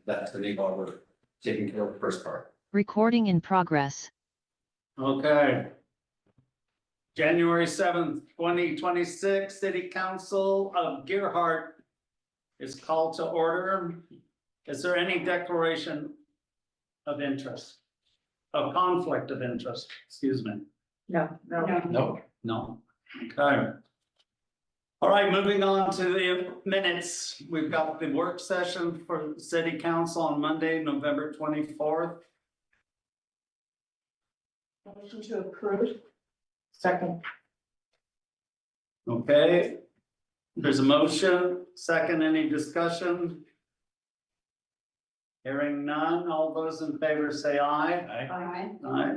that's the name while we're taking care of the first part. Recording in progress. Okay. January 7th, 2026, City Council of Gearhart is called to order. Is there any declaration of interest? Of conflict of interest, excuse me. No. No. Okay. All right, moving on to the minutes. We've got the work session for City Council on Monday, November 24th. Motion to approve. Second. Okay. There's a motion, second, any discussion? Hearing none, all those in favor say aye. Aye. Aye.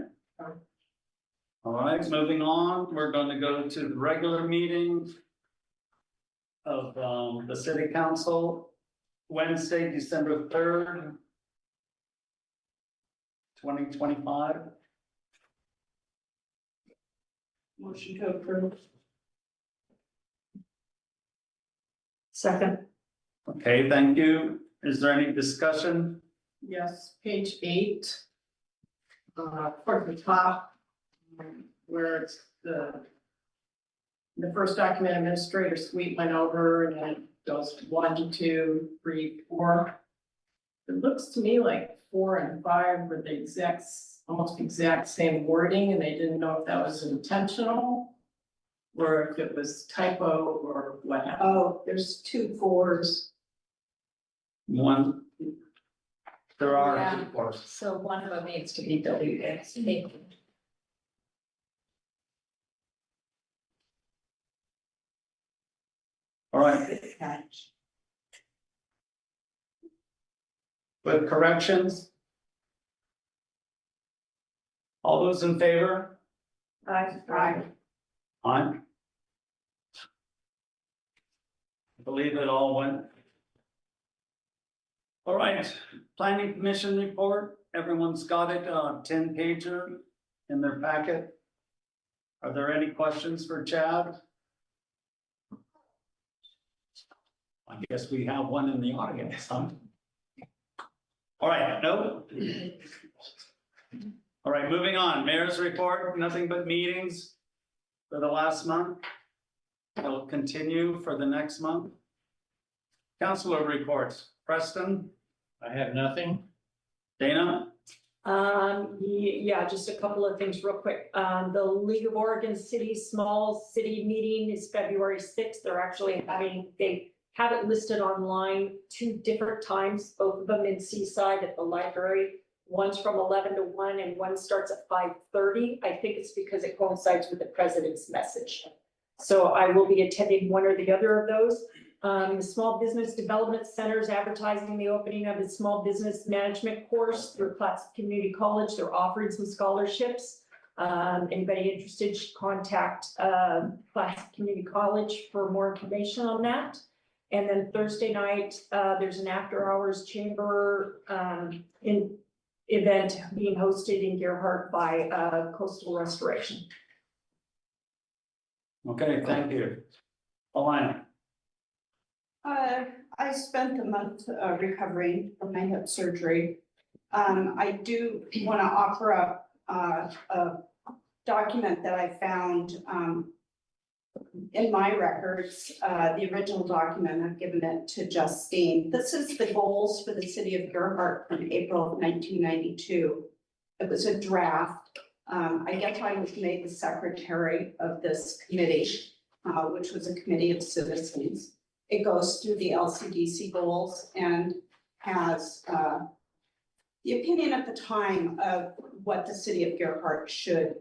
All right, moving on, we're going to go to the regular meeting of the City Council, Wednesday, December 3rd, 2025. Motion to approve. Second. Okay, thank you. Is there any discussion? Yes, page 8. Toward the top, where it's the first document administrator suite went over and then it goes 1, 2, 3, 4. It looks to me like 4 and 5 were the almost exact same wording, and they didn't know if that was intentional or if it was typo or what happened. Oh, there's 2 4s. One. There are, Yeah. of course. So one of them needs to be deleted. All right, with corrections? All those in favor? Aye. Aye. I believe it all went. All right, planning commission report, everyone's got it, 10-pager in their packet. Are there any questions for Chad? I guess we have one in the audience, huh? All right, no? All right, moving on, mayor's report, nothing but meetings for the last month. It'll continue for the next month. Councilor reports, Preston, I have nothing. Dana, Yeah, just a couple of things real quick. The League of Oregon Small City meeting is February 6th. They're actually they have it listed online 2 different times, both of them in Seaside at the library. One's from 11 to 1 and one starts at 5:30. I think it's because it coincides with the president's message. So I will be attending one or the other of those. The Small Business Development Center is advertising the opening of its small business management course through Classic Community College. They're offering some scholarships. Anybody interested should contact Classic Community College for more information on that. And then Thursday night, there's an after-hours chamber event being hosted in Gearhart by Coastal Restoration. okay, thank you. Alana, I spent a month recovering from my hip surgery. I do want to offer up a document that I found in my records, the original document. I've given it to Justine. This is the goals for the city of Gearhart from April of 1992. It was a draft. I guess I was made the secretary of this committee, which was a committee of citizens. It goes through the LCDC goals and has the opinion at the time of what the city of Gearhart should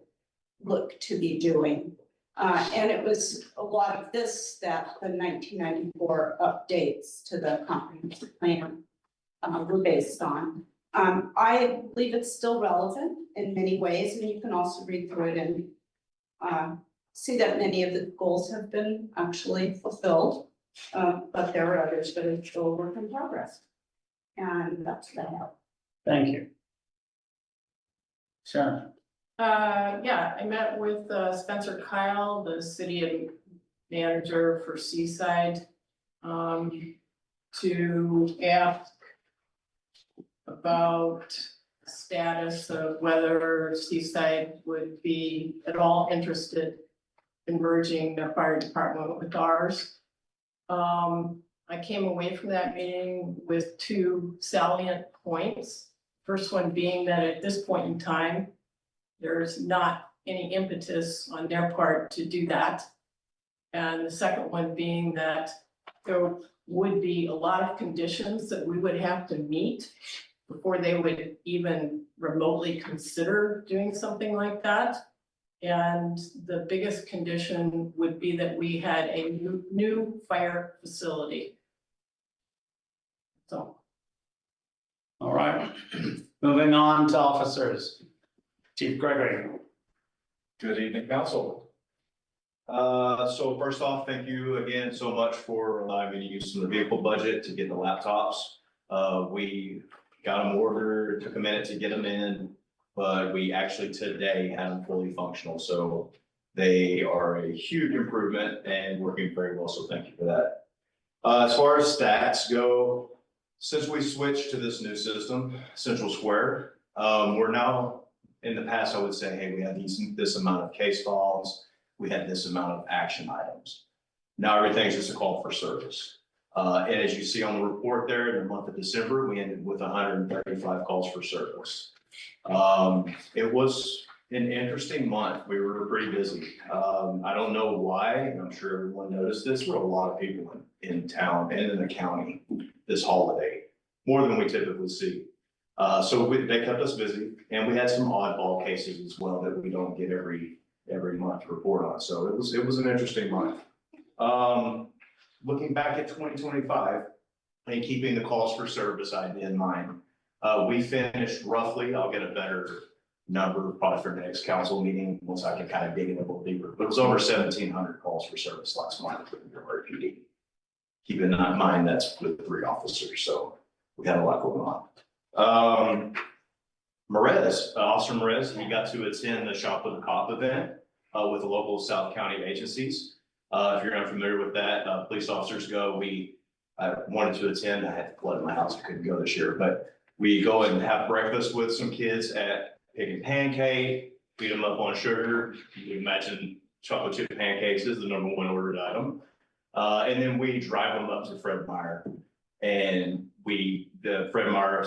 look to be doing. And it was a lot of this that the 1994 updates to the comprehensive plan were based on. I believe it's still relevant in many ways, and you can also read through it and see that many of the goals have been actually fulfilled. But there are others that are still a work in progress. And that's what I have. thank you. Sharon, Yeah, I met with Spencer Kyle, the city manager for Seaside, to ask about the status of whether Seaside would be at all interested in merging their fire department with ours. I came away from that meeting with two salient points. First one being that at this point in time, there's not any impetus on their part to do that. And the second one being that there would be a lot of conditions that we would have to meet before they would even remotely consider doing something like that. And the biggest condition would be that we had a new fire facility. So. All right, moving on to officers. Chief Gregory. Good evening, council. So first off, thank you again so much for allowing me to use some of the vehicle budget to get the laptops. We got them ordered, took a minute to get them in, but we actually today had them fully functional. So they are a huge improvement and working very well. So thank you for that. As far as stats go, since we switched to this new system, Central Square, we're now, in the past, I would say, hey, we had this amount of case files, we had this amount of action items. Now everything's just a call for service. And as you see on the report there, in the month of December, we ended with 135 calls for service. It was an interesting month. We were pretty busy. I don't know why, and I'm sure everyone noticed this, but a lot of people in town and in the county this holiday, more than we typically see. So they kept us busy, and we had some oddball cases as well that we don't get every month to report on. So it was an interesting month. Looking back at 2025 and keeping the calls for service idea in mind, we finished roughly, I'll get a better number probably for next council meeting once I can kind of dig in a little deeper, but it was over 1,700 calls for service last month for the Gearhart PD. Keep in mind that's with 3 officers, so we had a lot going on. Officer Merez, he got to attend the Shop with a Cop event with the local South County agencies. If you're not familiar with that, police officers go. I wanted to attend. I had to flood my house. I couldn't go this year, but we go and have breakfast with some kids at Pig and Pancake, feed them up on sugar. You can imagine chocolate chip pancakes is the #1 ordered item. And then we drive them up to Fred Meyer, and Fred Meyer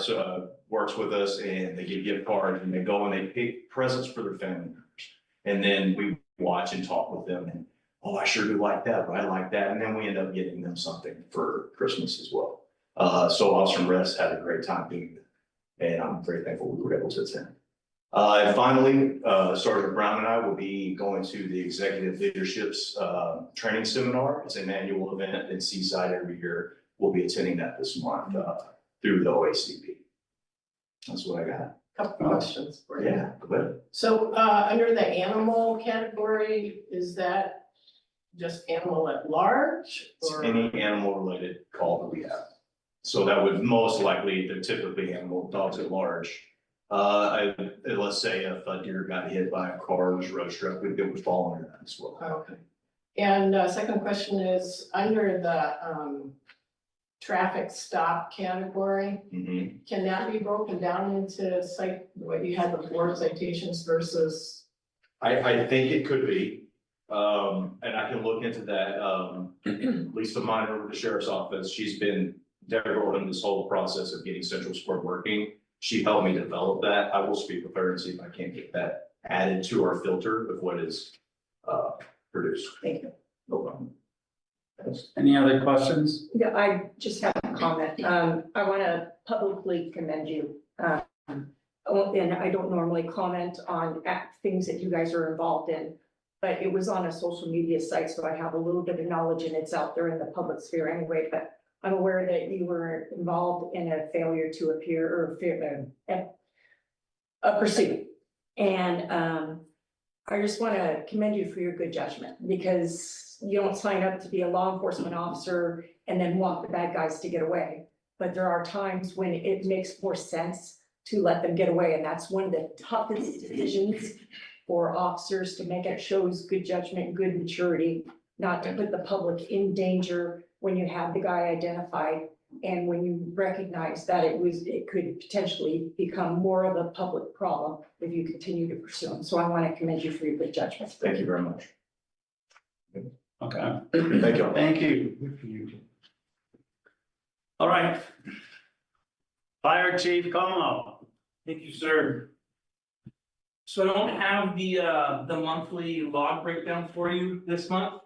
works with us, and they get gift cards, and they go and they pick presents for their family members. And then we watch and talk with them, and oh, I sure do like that, but I like that. And then we end up getting them something for Christmas as well. So Officer Merez had a great time being there, and I'm very thankful we were able to attend. And finally, Sergeant Brown and I will be going to the Executive Leadership's training seminar. It's an annual event in Seaside every year. We'll be attending that this month through the OACP. That's what I got. Couple questions for you. Yeah, go ahead. So, under the animal category, is that just animal at large? It's Or any animal related call that we have. So that would most likely, they're typically animal dogs at large. Let's say if a deer got hit by a car or was road struck, it would fall under that as well. Okay. And second question is, under the traffic stop category, Mhm. can that be broken down into what you had before, citations versus? I think it could be, and I can look into that. Lisa Minor with the sheriff's office, she's been integral in this whole process of getting Central Square working. She helped me develop that. I will speak with her and see if I can't get that added to our filter of what is produced. Thank you. No problem. Thanks. Any other questions? Yeah, I just have a comment. I want to publicly commend you. And I don't normally comment on things that you guys are involved in, but it was on a social media site, so I have a little bit of knowledge and it's out there in the public sphere anyway, but I'm aware that you were involved in a failure to appear or a pursuit. And I just want to commend you for your good judgment, because you don't sign up to be a law enforcement officer and then want the bad guys to get away. But there are times when it makes more sense to let them get away, and that's one of the toughest decisions for officers to make. It shows good judgment, good maturity, not to put the public in danger when you have the guy identified. And when you recognize that it could potentially become more of a public problem if you continue to pursue them. So I want to commend you for your good judgment. Thank you very much. Okay, Thank you. thank you. All right. Fire Chief Como. Thank you, sir. So I don't have the monthly log breakdown for you this month.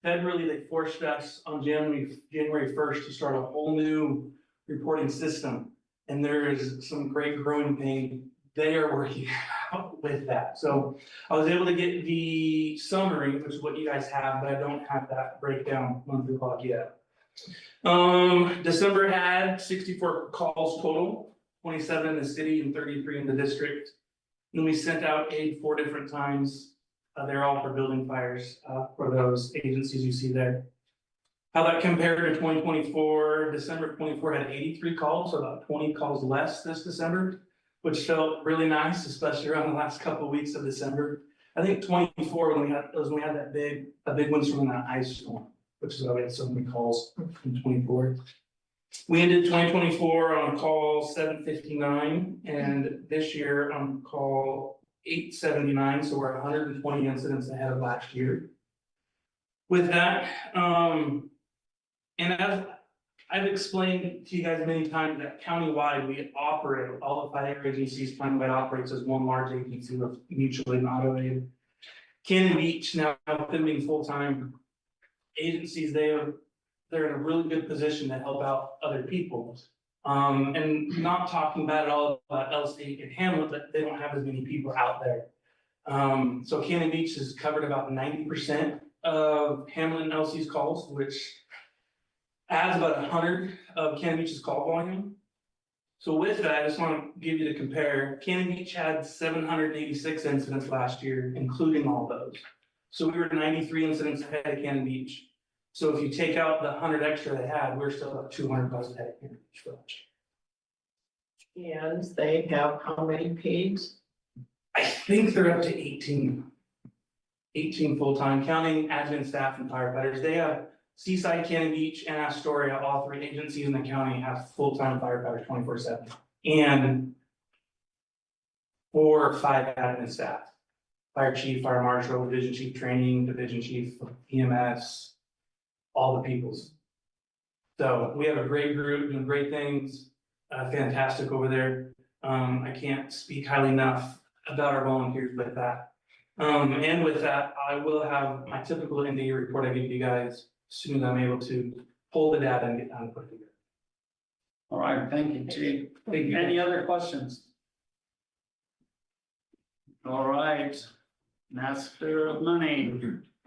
Federally, they forced us on January 1st to start a whole new reporting system. And there is some great growing pain. They are working out with that. So I was able to get the summary, which is what you guys have, but I don't have that breakdown monthly log yet. December had 64 calls total, 27 in the city and 33 in the district. And we sent out aid 4 different times. They're all for building fires, for those agencies you see there. How that compared to 2024, December 24 had 83 calls, so about 20 calls less this December, which felt really nice, especially around the last couple of weeks of December. I think 24 when we had that big windstorm and that ice storm, which is why we had so many calls in 24. We ended 2024 on call 759, and this year on call 879, so we're 120 incidents ahead of last year. With that, and as I've explained to you guys many times that countywide we operate, all the fire agencies countywide operates as one large agency with mutually and auto aid. Cannon Beach now, with them being full-time agencies, they're in a really good position to help out other people. And not talking bad at all about L State and Hamlet, but they don't have as many people out there. So Cannon Beach has covered about 90% of Hamlet and LC's calls, which adds about 100 of Cannon Beach's call volume. So with that, I just want to give you to compare. Cannon Beach had 786 incidents last year, including all those. So we were 93 incidents ahead of Cannon Beach. So if you take out the 100 extra they had, we're still up 200 calls ahead of Cannon Beach for last year. And they have how many paids? I think they're up to 18 full-time, counting admin staff and firefighters. They have Seaside, Cannon Beach, and Astoria, all 3 agencies in the county have full-time firefighters 24/7. And 4 or 5 admin staff. Fire chief, fire marshal, division chief training, division chief EMS, all the peoples. So we have a great group doing great things, fantastic over there. I can't speak highly enough about our volunteers with that. And with that, I will have my typical end of year report I give you guys as soon as I'm able to pull the data and get down and put it together. All right, thank you, Chief. Thank you. Any other questions? All right, master of money.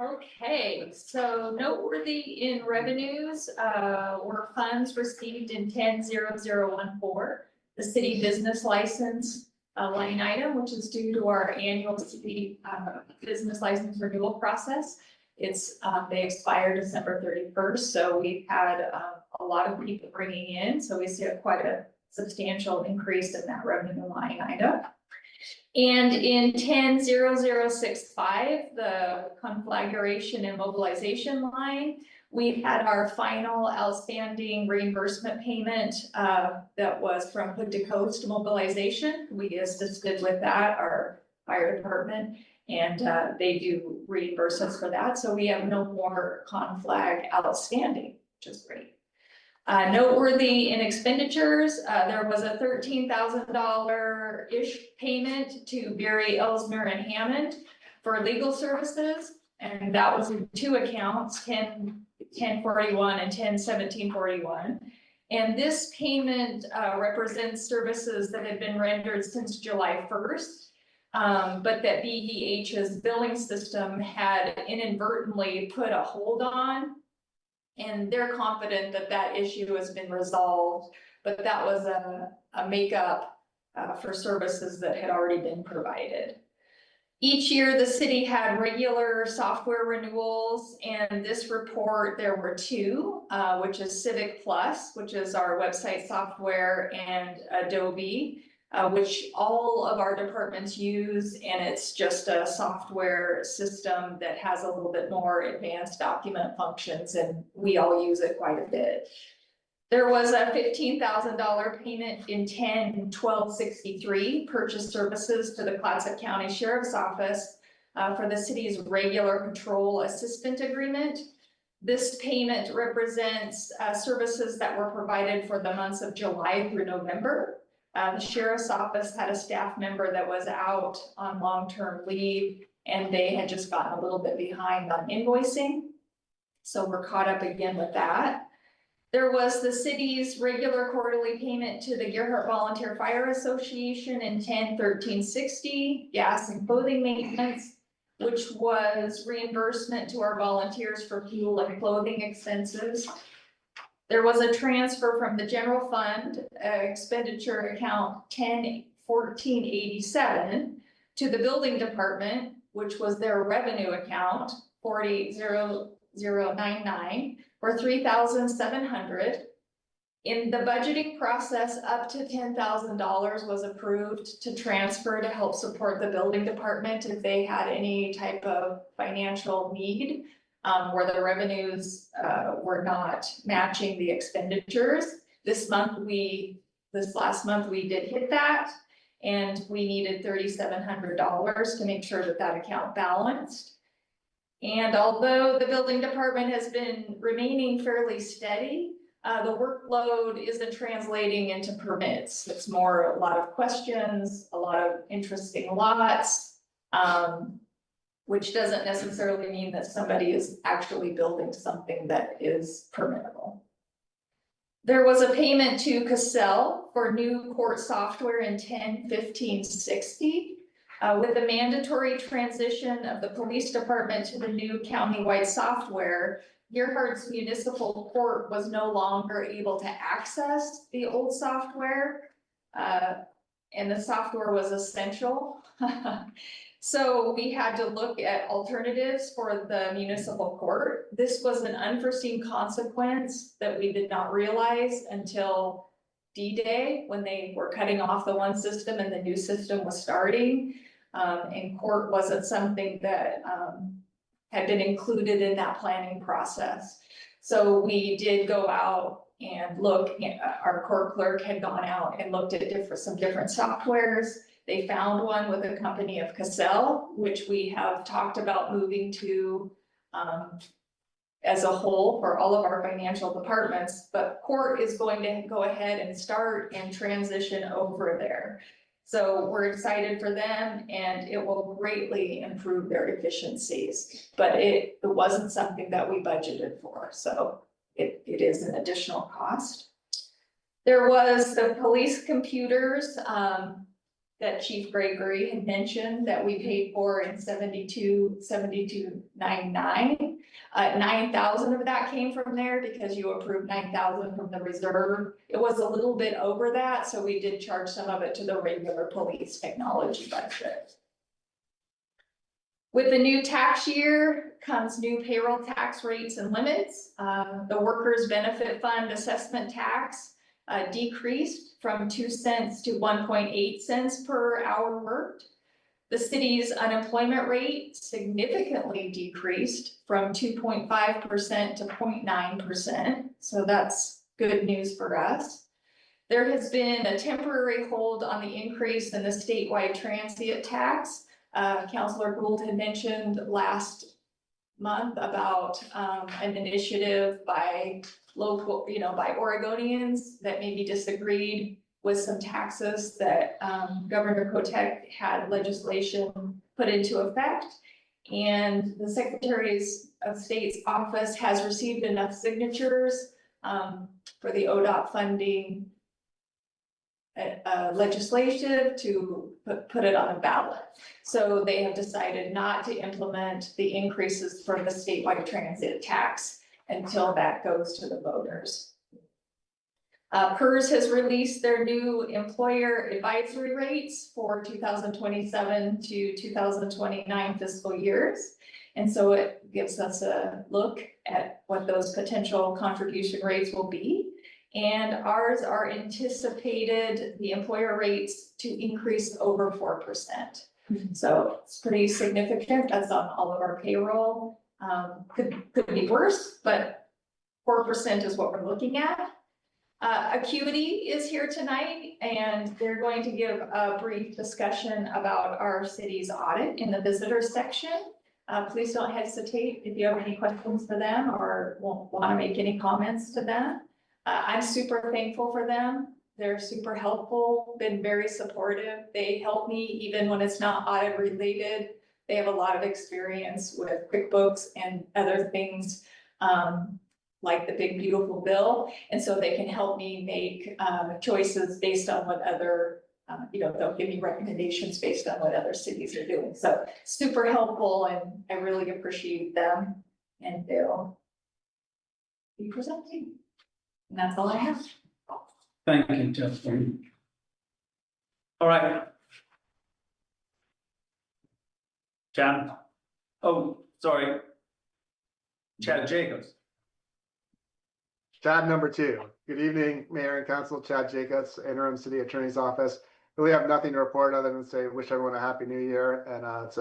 Okay, so noteworthy in revenues, were funds received in 10-0014, the city business license line item, which is due to our annual city business license renewal process. It's they expire December 31st, so we've had a lot of people bringing in, so we see quite a substantial increase in that revenue line item. And in 10-0065, the conflagration and mobilization line, we had our final outstanding reimbursement payment that was from Hood to Coast Mobilization. We assisted with that, our fire department, and they do reimburse us for that. So we have no more conflag outstanding, which is great. Noteworthy in expenditures, there was a $13,000-ish payment to Berry, Ellesmere, and Hammond for legal services. And that was in 2 accounts, 1041 and 101741. And this payment represents services that have been rendered since July 1st. But that BEH's billing system had inadvertently put a hold on. And they're confident that that issue has been resolved, but that was a makeup for services that had already been provided. Each year, the city had regular software renewals, and this report, there were 2, which is Civic Plus, which is our website software, and Adobe, which all of our departments use, and it's just a software system that has a little bit more advanced document functions, and we all use it quite a bit. There was a $15,000 payment in 10/12/63 purchase services to the Clatsop County Sheriff's Office for the city's regular patrol assistant agreement. This payment represents services that were provided for the months of July through November. The Sheriff's Office had a staff member that was out on long-term leave, and they had just gotten a little bit behind on invoicing. So we're caught up again with that. There was the city's regular quarterly payment to the Gearhart Volunteer Fire Association in 10/13/60, gas and clothing maintenance, which was reimbursement to our volunteers for fuel and clothing expenses. There was a transfer from the general fund expenditure account 10/14/87 to the building department, which was their revenue account 480099 for $3,700. In the budgeting process, up to $10,000 was approved to transfer to help support the building department if they had any type of financial need, where the revenues were not matching the expenditures. This last month, we did hit that, and we needed $3,700 to make sure that that account balanced. And although the building department has been remaining fairly steady, the workload isn't translating into permits. It's more a lot of questions, a lot of interesting lots, which doesn't necessarily mean that somebody is actually building something that is permittable. There was a payment to Cassell for new court software in 10/15/60. With the mandatory transition of the police department to the new countywide software, Gearhart's municipal court was no longer able to access the old software. And the software was essential. So we had to look at alternatives for the municipal court. This was an unforeseen consequence that we did not realize until D-Day, when they were cutting off the one system and the new system was starting. And court wasn't something that had been included in that planning process. So we did go out and look, our court clerk had gone out and looked at some different softwares. They found one with a company of Cassell, which we have talked about moving to as a whole for all of our financial departments, but court is going to go ahead and start and transition over there. So we're excited for them, and it will greatly improve their efficiencies, but it wasn't something that we budgeted for, so it is an additional cost. There was the police computers that Chief Gregory had mentioned that we paid for in 7299. 9,000 of that came from there because you approved 9,000 from the reserve. It was a little bit over that, so we did charge some of it to the regular police technology budget. With the new tax year comes new payroll tax rates and limits. The workers' benefit fund assessment tax decreased from 2 cents to 1.8 cents per hour worked. The city's unemployment rate significantly decreased from 2.5% to 0.9%. So that's good news for us. There has been a temporary hold on the increase in the statewide transient tax. Councilor Gould had mentioned last month about an initiative by local, by Oregonians that maybe disagreed with some taxes that Governor Kotek had legislation put into effect. And the Secretary of State's office has received enough signatures for the ODOT funding legislation to put it on a ballot. So they have decided not to implement the increases for the statewide transit tax until that goes to the voters. PERS has released their new employer advisory rates for 2027 to 2029 fiscal years. And so it gives us a look at what those potential contribution rates will be. And ours are anticipated, the employer rates to increase over 4%. So it's pretty significant. That's on all of our payroll. Could be worse, but 4% is what we're looking at. Acuity is here tonight, and they're going to give a brief discussion about our city's audit in the visitor section. Please don't hesitate if you have any questions for them or want to make any comments to that. I'm super thankful for them. They're super helpful, been very supportive. They help me even when it's not audit related. They have a lot of experience with QuickBooks and other things, like the big beautiful bill. And so they can help me make choices based on what other, they'll give me recommendations based on what other cities are doing. So super helpful, and I really appreciate them, and they'll be presenting. And that's all I have. Thank you, Justin. All right. Chad? Oh, sorry. Chad Jacobs. Chad number 2. Good evening, Mayor and Council. Chad Jacobs, Interim City Attorney's Office. Really have nothing to report other than say wish everyone a happy new year, and it's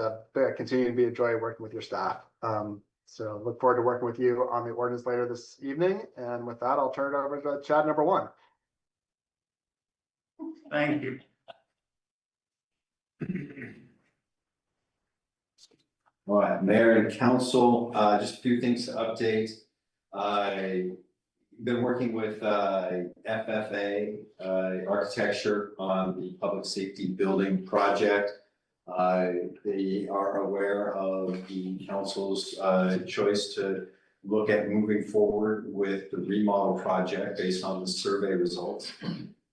continue to be a joy working with your staff. So look forward to working with you on the ordinance later this evening. And with that, I'll turn it over to Chad number 1. Thank you. All right, Mayor and Council, just a few things to update. I've been working with FFA Architecture on the public safety building project. They are aware of the council's choice to look at moving forward with the remodel project based on the survey results.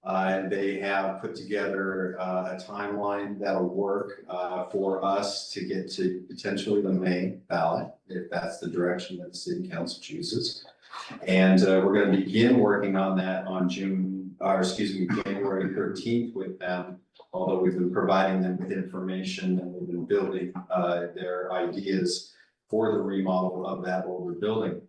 They have put together a timeline that'll work for us to get to potentially the May ballot, if that's the direction that the city council chooses. And we're going to begin working on that on January 13th with them, although we've been providing them with information and we've been building their ideas for the remodel of that older building.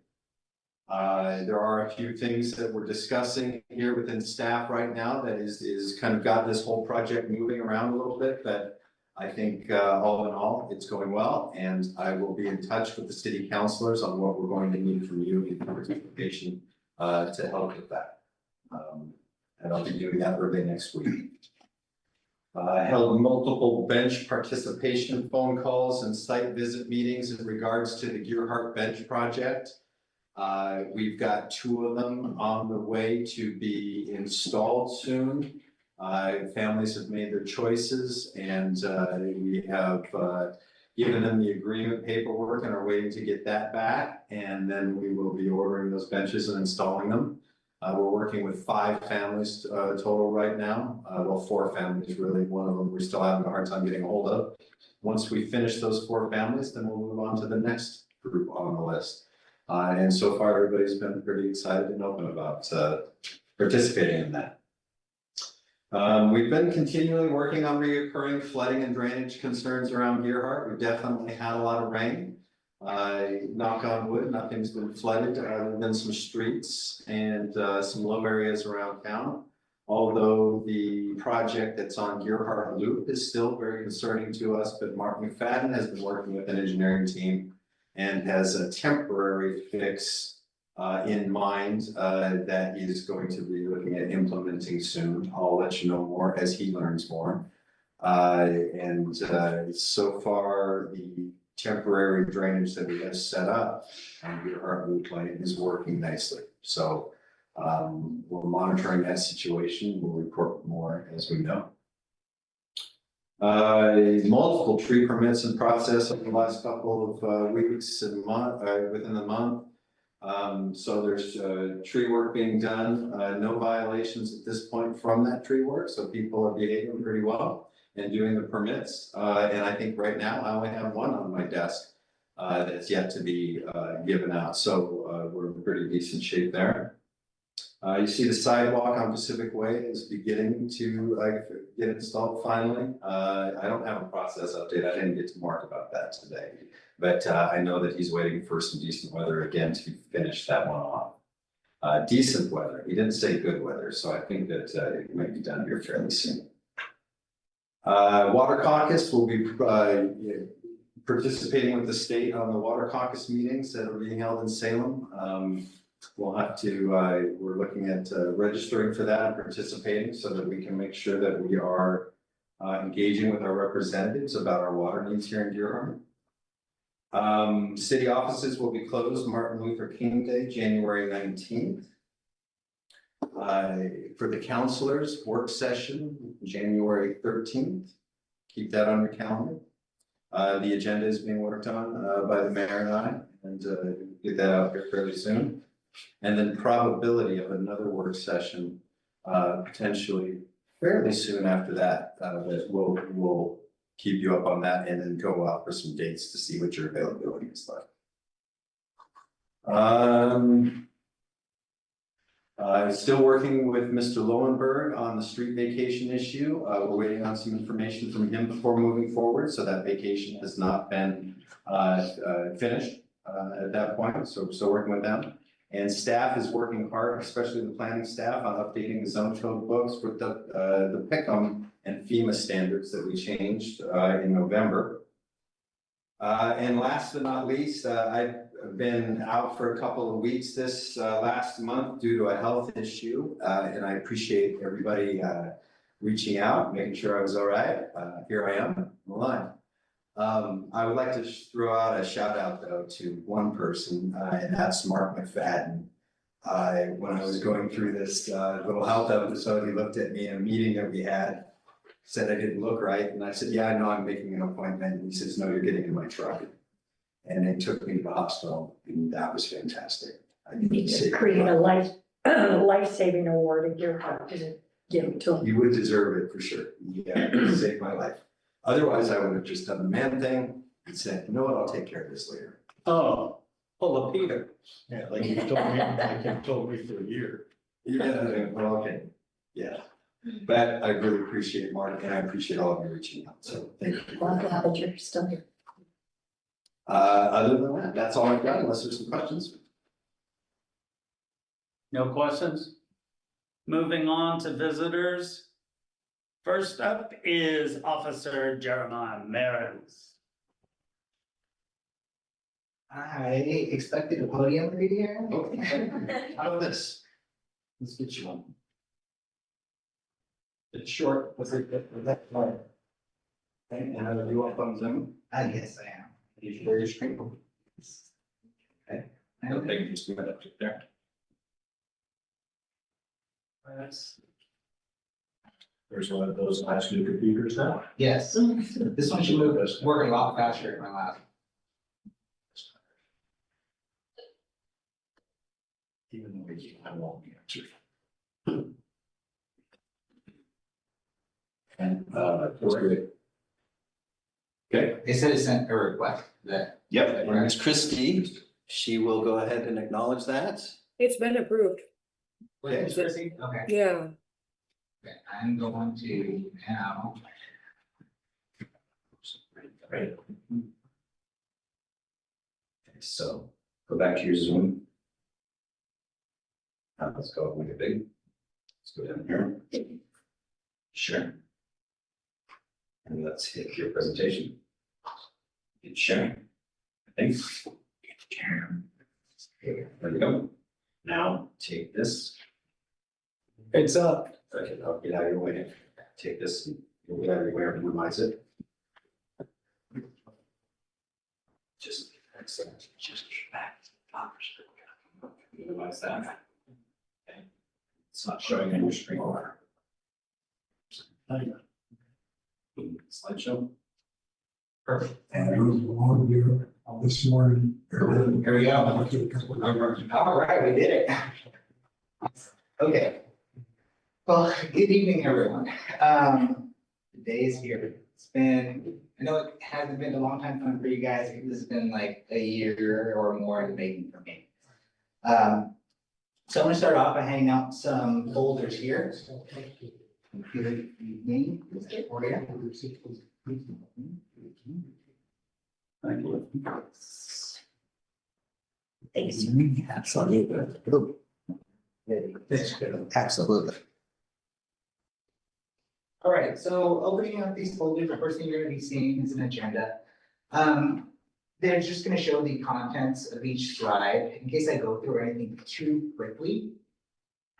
There are a few things that we're discussing here within staff right now that is kind of got this whole project moving around a little bit, but I think all in all, it's going well, and I will be in touch with the city councilors on what we're going to need from you in participation to help with that. And I'll be doing that early next week. I held multiple bench participation phone calls and site visit meetings in regards to the Gearhart bench project. We've got 2 of them on the way to be installed soon. Families have made their choices, and we have given them the agreement paperwork and are waiting to get that back. And then we will be ordering those benches and installing them. We're working with 5 families total right now. Well, 4 families really. One of them we're still having a hard time getting a hold of. Once we finish those 4 families, then we'll move on to the next group on the list. And so far, everybody's been pretty excited and open about participating in that. We've been continually working on reoccurring flooding and drainage concerns around Gearhart. We've definitely had a lot of rain. Knock on wood, nothing's been flooded other than some streets and some low areas around town. Although the project that's on Gearhart Loop is still very concerning to us, but Mark McFadden has been working with an engineering team and has a temporary fix in mind that he is going to be looking at implementing soon. I'll let you know more as he learns more. And so far, the temporary drainage that we have set up on Gearhart Loop Lane is working nicely. So we're monitoring that situation. We'll report more as we know. Multiple tree permits in process over the last couple of weeks and within the month. So there's tree work being done, no violations at this point from that tree work. So people are behaving pretty well and doing the permits. And I think right now I only have 1 on my desk that's yet to be given out. So we're in pretty decent shape there. You see the sidewalk on Pacific Way is beginning to get installed finally. I don't have a process update. I didn't get to Mark about that today, but I know that he's waiting for some decent weather again to finish that one off. Decent weather. He didn't say good weather, so I think that it might be done here fairly soon. Water Caucus will be participating with the state on the Water Caucus meetings that are being held in Salem. we'll have to, we're looking at registering for that and participating so that we can make sure that we are engaging with our representatives about our water needs here in Gearhart. City offices will be closed Martin Luther King Day, January 19th. For the counselors, work session, January 13th. Keep that on your calendar. The agenda is being worked on by the mayor and I, and get that out here fairly soon. And then probability of another work session, potentially fairly soon after that, that we'll keep you up on that and then go out for some dates to see what your availability is like. Still working with Mr. Lowenberg on the street vacation issue. We're waiting on some information from him before moving forward, so that vacation has not been finished at that point, so we're still working with them. And staff is working hard, especially the planning staff, on updating the zone code books with the PICM and FEMA standards that we changed in November. And last but not least, I've been out for a couple of weeks this last month due to a health issue, and I appreciate everybody reaching out, making sure I was all right. Here I am, I'm alive. I would like to throw out a shout out though to one person, and that's Mark McFadden. When I was going through this little health episode, he looked at me in a meeting that we had, said I didn't look right, and I said, yeah, I know, I'm making an appointment. And he says, no, you're getting in my truck. And they took me to the hospital, and that was fantastic. I You need to saved create my a life. life-saving award in Gearhart to give it to him. You would deserve it for sure. Yeah, you saved my life. Otherwise, I would have just done the man thing and said, you know what, I'll take care of this later. Oh, pull a Peter. Yeah, like you told me for a year. Yeah, well, okay, yeah. But I really appreciate Mark, and I appreciate all of you reaching out, so thank you. Well, I'm glad that you're still here. Other than that, that's all I've got, unless there's some questions. No questions? Moving on to visitors. First up is Officer Jeremiah Merritt. I expected a podium to be here. Okay. How about this? Let's get you one. It's short, was it, that's fine. Okay, and are you up on Zoom? Yes, I am. You share your screen. Okay. Okay. Just move it up there. There's one of those nice new computers now. Yes, this one should move, working a lot faster than my last. Even though I won't answer. And, great. Okay. They said it sent a request that. Yep, and it's Christie. She will go ahead and acknowledge that. It's been approved, Okay, okay, yeah. I'm going to now. Right. Okay, so go back to your Zoom. Let's go make it big. Let's go down here. Sure. And let's hit your presentation. Hit share. I think. Share. There we go. Now take this. It's up. Okay, I'll get out of your way. Take this, get out of your way and minimize it. Just, excellent, just back. Minimize that. Okay. It's not showing on your screen. Slideshow. Perfect. And I was on here this morning. Here we go. All right, we did it. Okay. Well, good evening, everyone. The day is here. It's been, I know it hasn't been a long time coming for you guys. This has been like a year or more in the making for me. So I'm gonna start off by handing out some folders here. Good evening for you. Thank you. Thanks. Absolutely. Absolutely. All right, so opening up these folders, the first thing you're gonna be seeing is an agenda. they're just gonna show the contents of each slide in case I go through anything too quickly.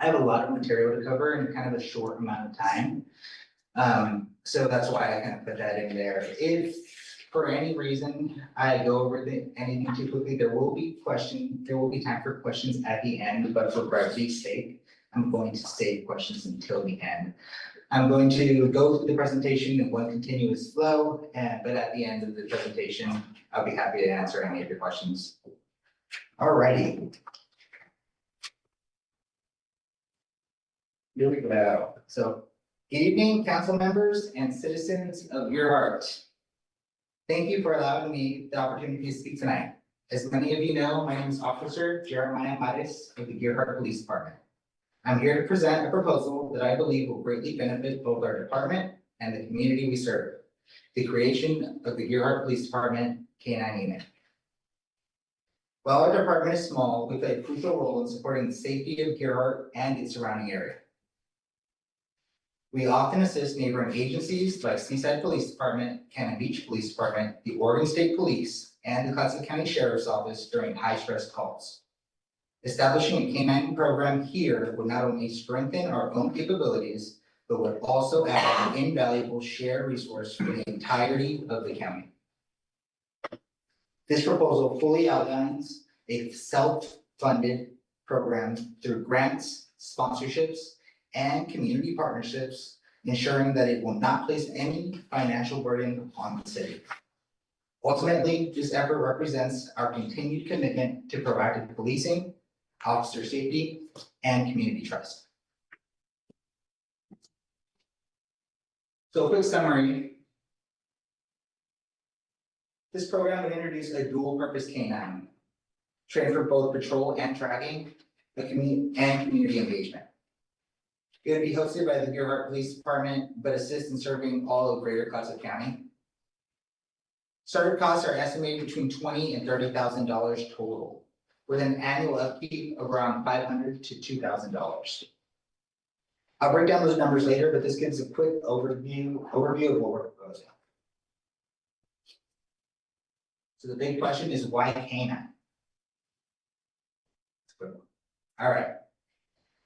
I have a lot of material to cover in kind of a short amount of time. So that's why I kind of put that in there. If for any reason I go over anything too quickly, there will be time for questions at the end, but for brevity's sake, I'm going to save questions until the end. I'm going to go through the presentation in one continuous flow, but at the end of the presentation, I'll be happy to answer any of your questions. Alrighty. Here we go. So, good evening, council members and citizens of Gearhart. Thank you for allowing me the opportunity to speak tonight. As many of you know, my name is Officer Jeremiah Mattis of the Gearhart Police Department. I'm here to present a proposal that I believe will greatly benefit both our department and the community we serve. The creation of the Gearhart Police Department K-9 unit. While our department is small, we play a crucial role in supporting the safety of Gearhart and its surrounding area. We often assist neighboring agencies like Seaside Police Department, Cannon Beach Police Department, the Oregon State Police, and the Clatsop County Sheriff's Office during high-stress calls. Establishing a K-9 program here would not only strengthen our own capabilities, but would also add an invaluable shared resource for the entirety of the county. This proposal fully outlines a self-funded program through grants, sponsorships, and community partnerships, ensuring that it will not place any financial burden on the city. Ultimately, this effort represents our continued commitment to proactive policing, officer safety, and community trust. So a quick summary. This program would introduce a dual purpose K-9, trained for both patrol and tracking, and community engagement. It would be hosted by the Gearhart Police Department, but assist in serving all of Greater Clatsop County. Startup costs are estimated between $20,000 and $30,000 total, with an annual upkeep of around $500 to $2,000. I'll break down those numbers later, but this gives a quick overview of what we're proposing. So the big question is why K-9? All right.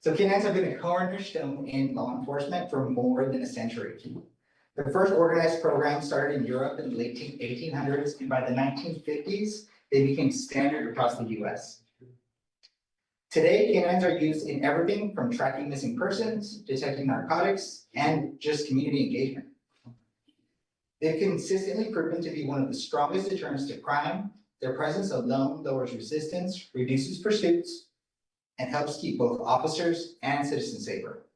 So K-9s have been a cornerstone in law enforcement for more than a century. The first organized program started in Europe in the late 1800s, and by the 1950s, they became standard across the US. Today, K-9s are used in everything from tracking missing persons, detecting narcotics, and just community engagement. They've consistently proven to be one of the strongest deterrents to crime. Their presence alone lowers resistance, reduces pursuits, and helps keep both officers and citizens safer.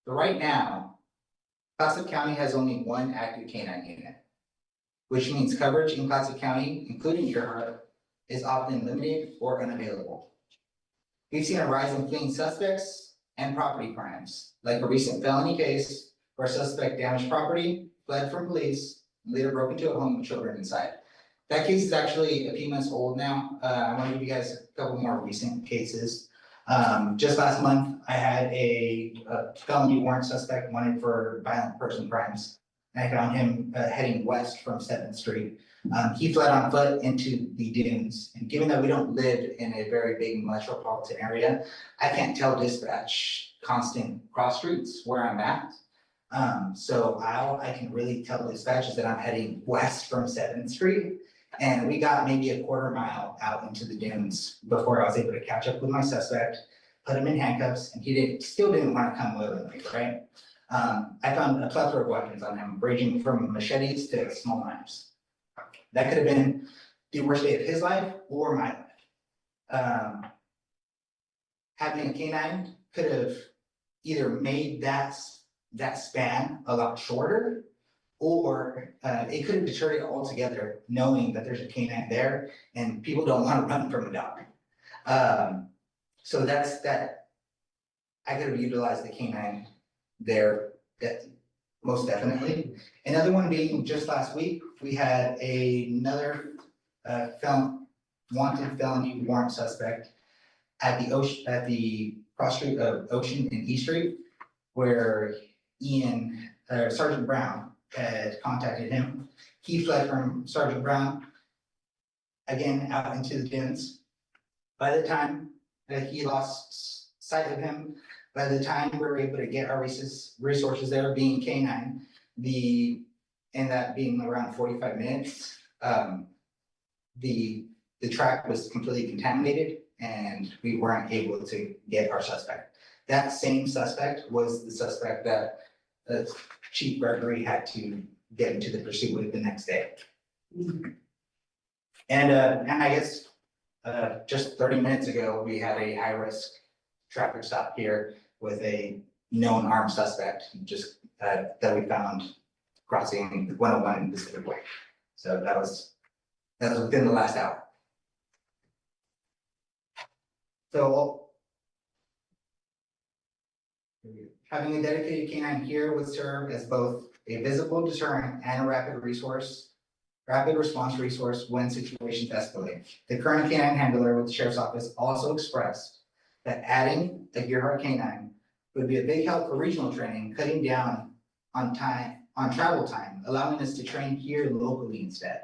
But right now, Clatsop County has only one active K-9 unit, which means coverage in Clatsop County, including Gearhart, is often limited or unavailable. We've seen a rise in fleeing suspects and property crimes, like a recent felony case where a suspect damaged property, fled from police, and later broke into a home with children inside. That case is actually a few months old now. I want to give you guys a couple more recent cases. Just last month, I had a felony warrant suspect wanted for violent person crimes. And I found him heading west from 7th Street. He fled on foot into the dunes. And given that we don't live in a very big metropolitan area, I can't tell dispatch constant cross streets where I'm at. So all I can really tell dispatch is that I'm heading west from 7th Street. And we got maybe a quarter mile out into the dunes before I was able to catch up with my suspect, put him in handcuffs, and he still didn't want to come willingly, right? I found a plethora of weapons on him, ranging from machetes to small knives. That could have been the worst day of his life or my life. Having a K-9 could have either made that span a lot shorter, or it could have deterred it altogether, knowing that there's a K-9 there and people don't want to run from a dog. So that's that. I could have utilized the K-9 there, most definitely. Another one being just last week, we had another wanted felony warrant suspect at the cross street of Ocean and E Street, where Sergeant Brown had contacted him. He fled from Sergeant Brown again out into the dunes. By the time that he lost sight of him, by the time we were able to get our resources there, being K9, and that being around 45 minutes, the track was completely contaminated and we weren't able to get our suspect. That same suspect was the suspect that Chief Gregory had to get into the pursuit with the next day. And I guess just 30 minutes ago, we had a high-risk traffic stop here with a known armed suspect just that we found crossing 101 in Pacific Way. So that was within the last hour. So having a dedicated canine here would serve as both a visible deterrent and a rapid response resource when situations escalate. The current canine handler with the Sheriff's Office also expressed that adding a Gearhart canine would be a big help for regional training, cutting down on travel time, allowing us to train here locally instead.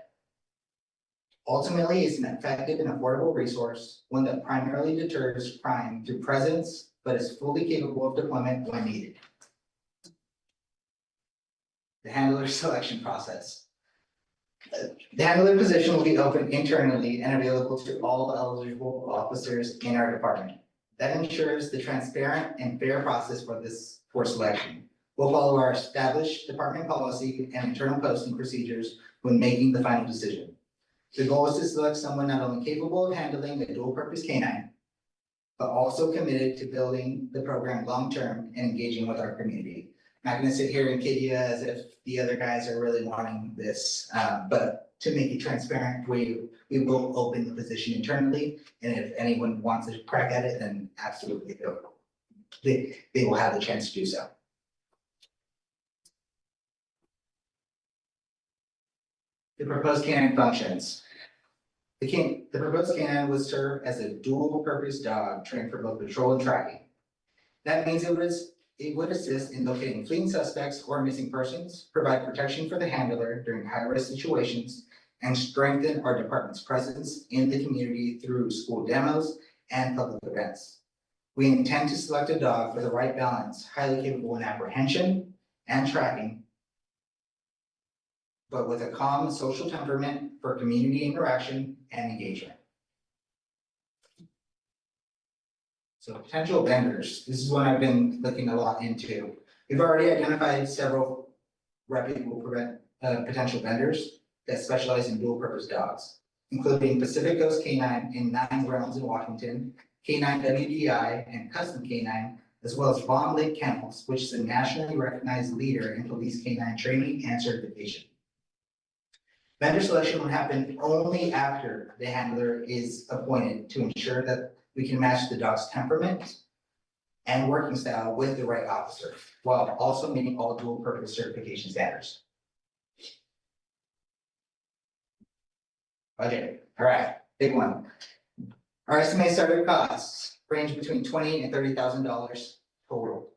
Ultimately, it's an effective and affordable resource, one that primarily deters crime through presence, but is fully capable of deployment when needed. The handler selection process. The handler position will be open internally and available to all eligible officers in our department. That ensures the transparent and fair process for selection. We'll follow our established department policy and internal posting procedures when making the final decision. The goal is to select someone not only capable of handling a dual-purpose canine, but also committed to building the program long-term and engaging with our community. I'm not going to sit here and kid you as if the other guys are really wanting this, but to make it transparent, we will open the position internally, and if anyone wants to crack at it, then absolutely they will have the chance to do so. The proposed canine functions. The proposed canine would serve as a dual-purpose dog trained for both patrol and tracking. That means it would assist in locating fleeing suspects or missing persons, provide protection for the handler during high-risk situations, and strengthen our department's presence in the community through school demos and public events. We intend to select a dog for the right balance, highly capable in apprehension and tracking, but with a calm social temperament for community interaction and engagement. So potential vendors, this is one I've been looking a lot into. We've already identified several reputable potential vendors that specialize in dual purpose dogs, including Pacific Coast Canine in 9 grounds in Washington, Canine WDI and Custom Canine, as well as Bond Lake Kennels, which is a nationally recognized leader in police canine training and certification. Vendor selection will happen only after the handler is appointed to ensure that we can match the dog's temperament and working style with the right officer, while also meeting all dual purpose certification standards. Budget, all right, big one. Our estimated starter costs range between $20,000 and $30,000 total.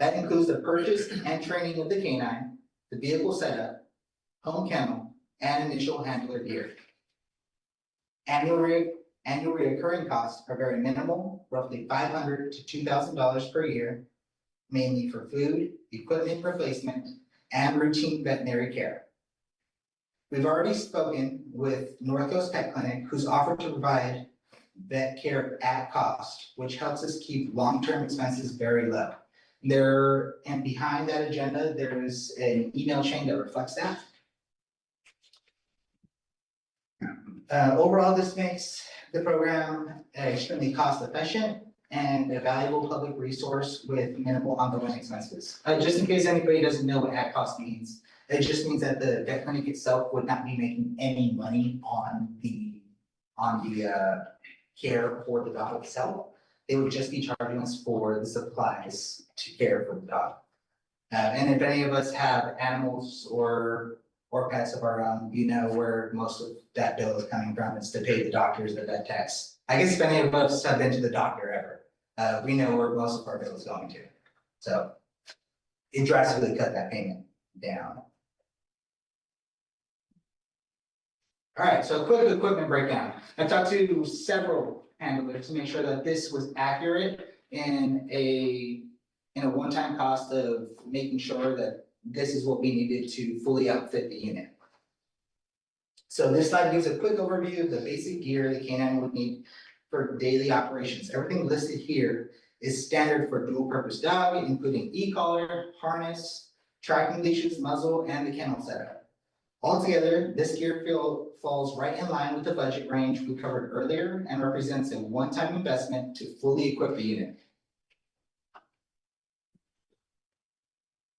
That includes the purchase and training of the canine, the vehicle setup, home kennel, and initial handler gear. Annual recurring costs are very minimal, roughly $500 to $2,000 per year, mainly for food, equipment replacement, and routine veterinary care. We've already spoken with North Coast Pet Clinic, who's offered to provide vet care at cost, which helps us keep long-term expenses very low. And behind that agenda, there is an email chain that reflects that. Overall, this makes the program extremely cost efficient and a valuable public resource with minimal ongoing expenses. Just in case anybody doesn't know what at cost means, it just means that the vet clinic itself would not be making any money on the care for the dog itself. They would just be charging us for the supplies to care for the dog. And if any of us have animals or pets of our own, you know where most of that bill is coming from. It's to pay the doctors, the vet techs. I guess if any of us have been to the doctor ever, we know where most of our bill is going to. So it drastically cut that payment down. All right, so a quick equipment breakdown. I talked to several handlers to make sure that this was accurate in a one-time cost of making sure that this is what we needed to fully outfit the unit. So this slide gives a quick overview of the basic gear the canine would need for daily operations. Everything listed here is standard for dual purpose dog, including e-collar, harness, tracking leashes, muzzle, and the kennel setup. Altogether, this gear falls right in line with the budget range we covered earlier and represents a one-time investment to fully equip the unit.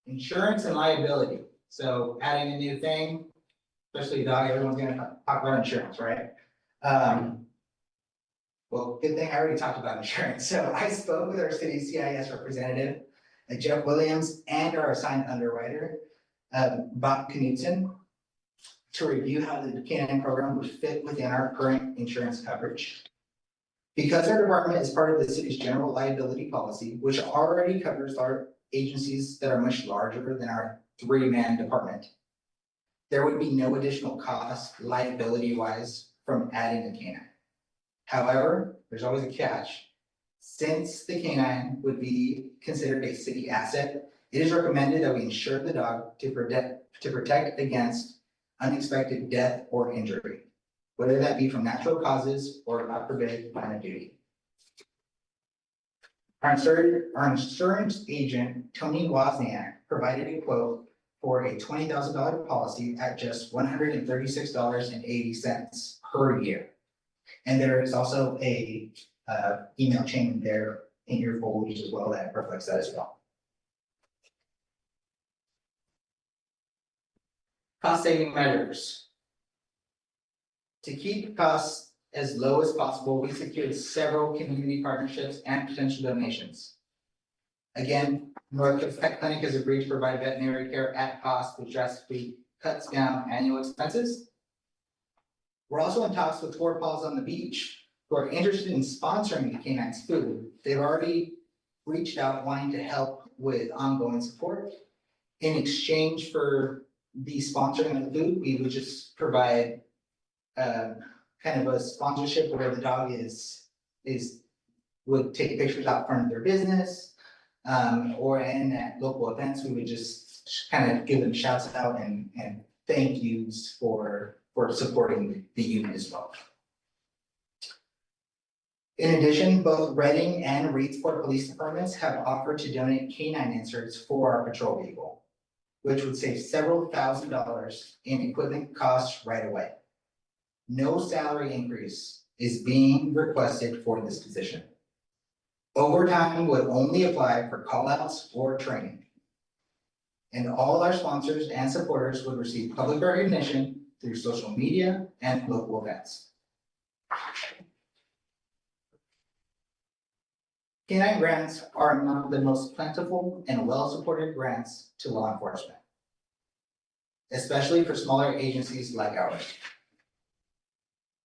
Insurance and liability. So adding a new thing, especially a dog, everyone's gonna talk about insurance, right? Well, good thing I already talked about insurance. So I spoke with our city CIS representative, Jeff Williams, and our assigned underwriter, Bob Knudsen, to review how the canine program would fit within our current insurance coverage. Because our department is part of the city's general liability policy, which already covers our agencies that are much larger than our three-man department, there would be no additional cost liability-wise from adding a canine. However, there's always a catch. Since the canine would be considered a city asset, it is recommended that we insure the dog to protect against unexpected death or injury, whether that be from natural causes or, God forbid, line of duty. Our insurance agent, Tony Wozniak, provided a quote for a $20,000 policy at just $136.80 per year. And there is also a email chain there in your folders as well that reflects that as well. Cost saving measures. To keep costs as low as possible, we secured several community partnerships and potential donations. Again, Northcoast Pet Clinic has agreed to provide veterinary care at cost, which drastically cuts down annual expenses. We're also in talks with Four Paws on the Beach, who are interested in sponsoring the canine's food. They've already reached out wanting to help with ongoing support. In exchange for the sponsoring of the food, we would just provide kind of a sponsorship where the dog would take pictures out front of their business, or in at local events, we would just kind of give them shouts out and thank yous for supporting the unit as well. In addition, both Reading and Reedsport police departments have offered to donate canine inserts for our patrol vehicle, which would save several $1,000s in equipment costs right away. No salary increase is being requested for this position. Overtime would only apply for call-outs or training. And all our sponsors and supporters would receive public recognition through social media and local events. Canine grants are among the most plentiful and well-supported grants to law enforcement, especially for smaller agencies like ours.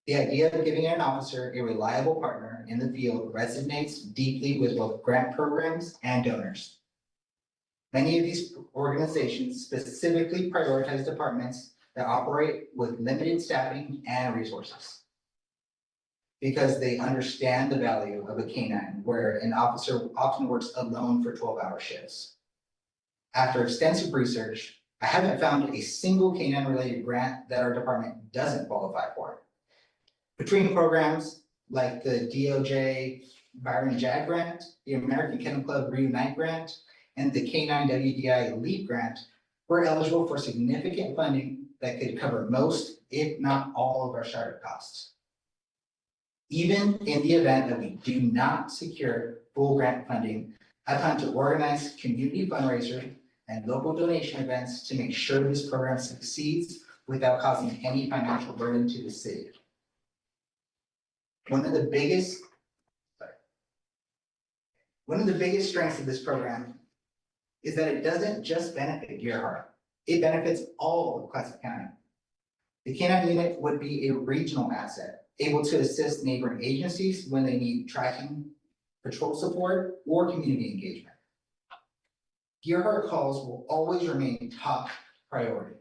The idea of giving an officer a reliable partner in the field resonates deeply with both grant programs and donors. Many of these organizations specifically prioritize departments that operate with limited staffing and resources, because they understand the value of a canine, where an officer often works alone for 12-hour shifts. After extensive research, I haven't found a single canine-related grant that our department doesn't qualify for. Between programs like the DOJ Byron JAG grant, the American Kennel Club Reunite grant, and the Canine WDI Elite grant, we're eligible for significant funding that could cover most, if not all, of our startup costs. Even in the event that we do not secure full grant funding, I plan to organize community fundraisers and local donation events to make sure this program succeeds without causing any financial burden to the city. One of the biggest strengths of this program is that it doesn't just benefit Gearhart, it benefits all of Clatsop County. The canine unit would be a regional asset, able to assist neighboring agencies when they need tracking, patrol support, or community engagement. Gearhart calls will always remain top priority.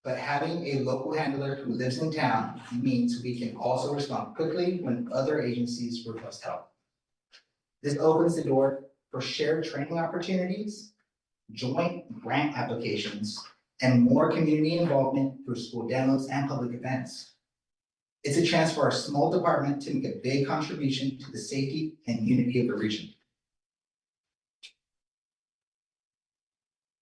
But having a local handler who lives in town means we can also respond quickly when other agencies request help. This opens the door for shared training opportunities, joint grant applications, and more community involvement through school demos and public events. It's a chance for our small department to make a big contribution to the safety and unity of the region.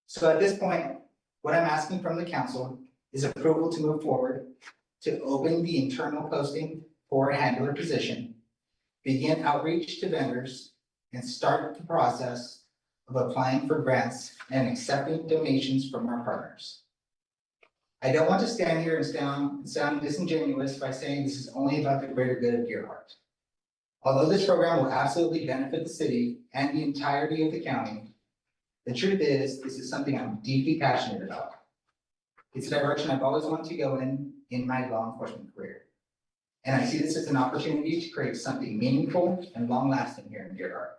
So at this point, what I'm asking from the council is approval to move forward to open the internal posting for a handler position, begin outreach to vendors, and start the process of applying for grants and accepting donations from our partners. I don't want to stand here and sound disingenuous by saying this is only about the greater good of Gearhart. Although this program will absolutely benefit the city and the entirety of the county, the truth is, this is something I'm deeply passionate about. It's a direction I've always wanted to go in my law enforcement career. And I see this as an opportunity to create something meaningful and long-lasting here in Gearhart.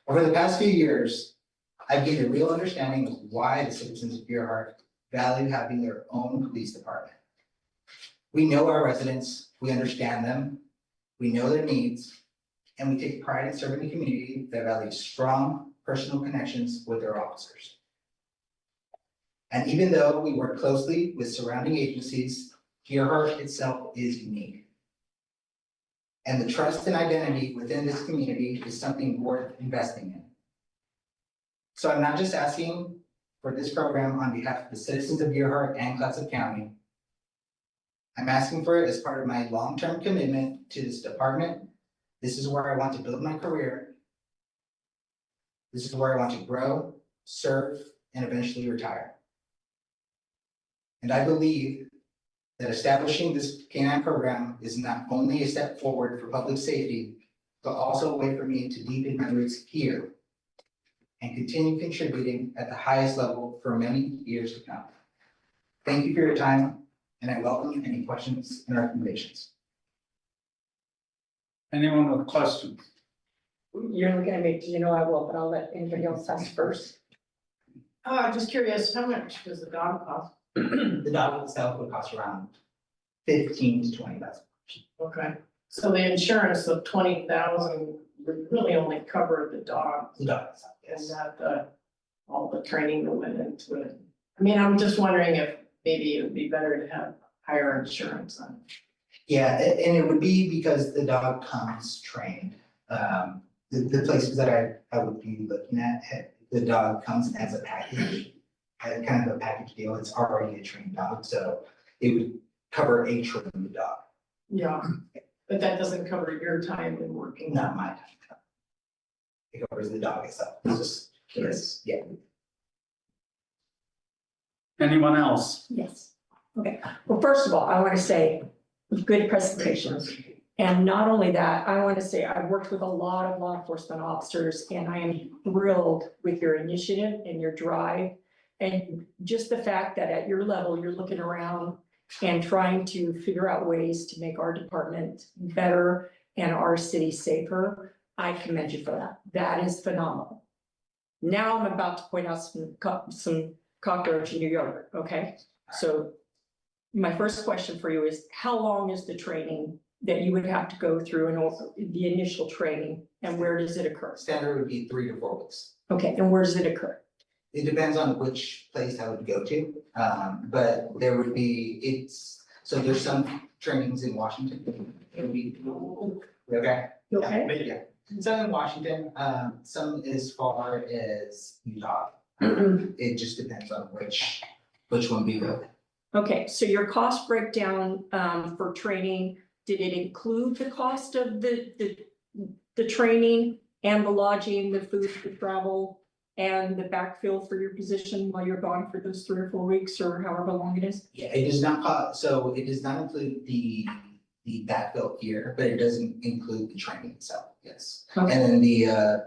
Over the past few years, I've gained a real understanding of why the citizens of Gearhart value having their own police department. We know our residents, we understand them, we know their needs, and we take pride in serving a community that values strong personal connections with their officers. And even though we work closely with surrounding agencies, Gearhart itself is unique. And the trust and identity within this community is something worth investing in. So I'm not just asking for this program on behalf of the citizens of Gearhart and Clatsop County. I'm asking for it as part of my long-term commitment to this department. This is where I want to build my career. This is where I want to grow, serve, and eventually retire. And I believe that establishing this K-9 program is not only a step forward for public safety, but also a way for me to deepen my roots here and continue contributing at the highest level for many years to come. Thank you for your time, and I welcome any questions and recommendations. Anyone with questions? You're looking at me, because you know I will, but I'll let anybody else ask first. Just curious, how much does the dog cost? The dog itself would cost around 15 to 20,000. Okay, so the insurance of 20,000 would really only cover the dog The dog itself, and yes. not all the training that went into it. I mean, I'm just wondering if maybe it would be better to have higher insurance on it. Yeah, and it would be because the dog comes trained. The places that I would be looking at, the dog comes as a package, kind of a package deal. It's already a trained dog, so it would cover a trained dog, Yeah, but that doesn't cover your time in working. not my time. It covers the dog itself. It's just, Yes. yeah. Anyone else? Yes. Okay. Well, first of all, I want to say good presentations. And not only that, I want to say I've worked with a lot of law enforcement officers and I am thrilled with your initiative and your drive. And just the fact that at your level, you're looking around and trying to figure out ways to make our department better and our city safer. I commend you for that. That is phenomenal. Now I'm about to point out some cockroach in New York, okay? So my first question for you is, how long is the training that you would have to go through in order, the initial training, and where does it occur? Standard would be 3 to 4 weeks. Okay, and where does it occur? It depends on which place I would go to, but there would be, so there's some trainings in Washington. It would be, okay? Okay. Yeah, some in Washington, some as far as Utah. It just depends on which one we go. Okay, so your cost breakdown for training, did it include the cost of the training and the lodging, the food, the travel, and the backfill for your position while you're gone for those 3 or 4 weeks or however long it is? Yeah, it does not, so it does not include the backfill here, but it doesn't include the training itself, yes. Okay. And then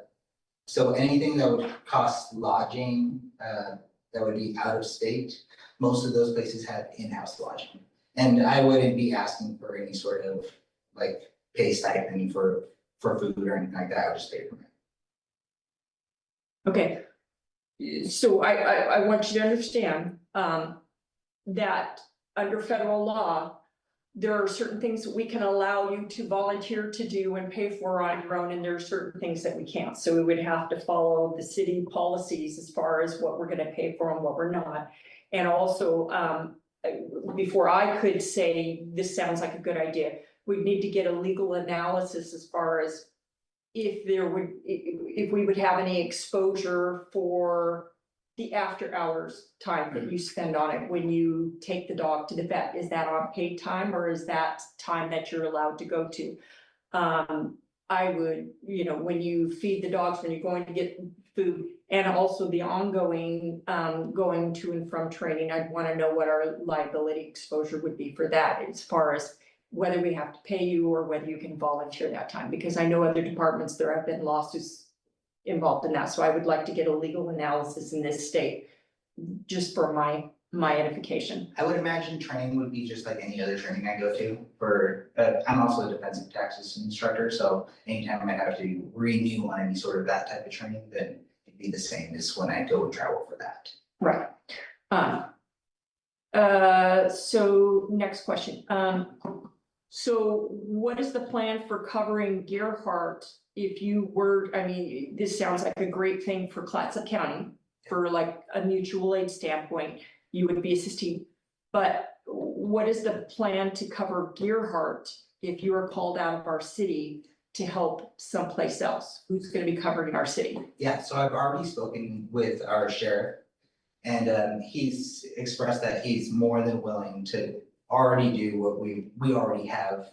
so anything that would cost lodging, that would be out of state, most of those places have in-house lodging. And I wouldn't be asking for any sort of like pay stipend for food or anything like that, I would just pay for it. Okay. So I want you to understand, that under federal law, there are certain things that we can allow you to volunteer to do and pay for on your own, and there are certain things that we can't. So we would have to follow the city policies as far as what we're gonna pay for and what we're not. And also, before I could say, this sounds like a good idea, we need to get a legal analysis as far as if we would have any exposure for the after hours time that you spend on it when you take the dog to the vet. Is that on paid time or is that time that you're allowed to go to? I would, when you feed the dogs, when you're going to get food, and also the ongoing, going to and from training, I'd wanna know what our liability exposure would be for that as far as whether we have to pay you or whether you can volunteer that time, because I know other departments, there have been lawsuits involved in that, so I would like to get a legal analysis in this state, just for my edification. I would imagine training would be just like any other training I go to for, I'm also a defensive taxes instructor, so anytime I have to renew on any sort of that type of training, then it'd be the same as when I go and travel for that. Right. So next question. So what is the plan for covering Gearhart if you were, this sounds like a great thing for Clatsop County, for like a mutual aid standpoint, you would be assisting. But what is the plan to cover Gearhart if you are called out of our city to help someplace else? Who's gonna be covered in our city? Yeah, so I've already spoken with our sheriff. And he's expressed that he's more than willing to already do what we already have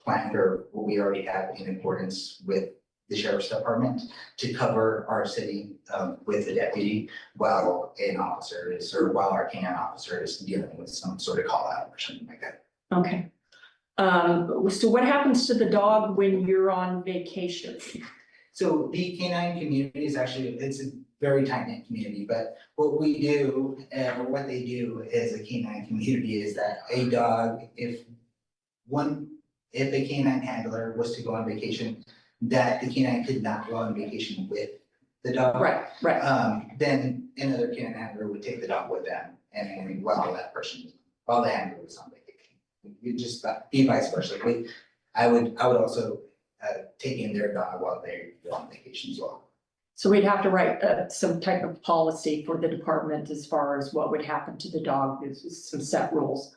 planned, or what we already have in accordance with the sheriff's department to cover our city with a deputy while while our canine officer is dealing with some sort of call out or something like that. Okay. So what happens to the dog when you're on vacation? So the canine community is actually, it's a very tight-knit community, but what we do, or what they do as a canine community is that a dog, if a canine handler was to go on vacation, that the canine could not go on vacation with the dog. Right. Then another canine handler would take the dog with them, and while the handler was on vacation. You just be vice versa. I would also take in their dog while they're on vacation as well. So we'd have to write some type of policy for the department as far as what would happen to the dog. There's some set rules.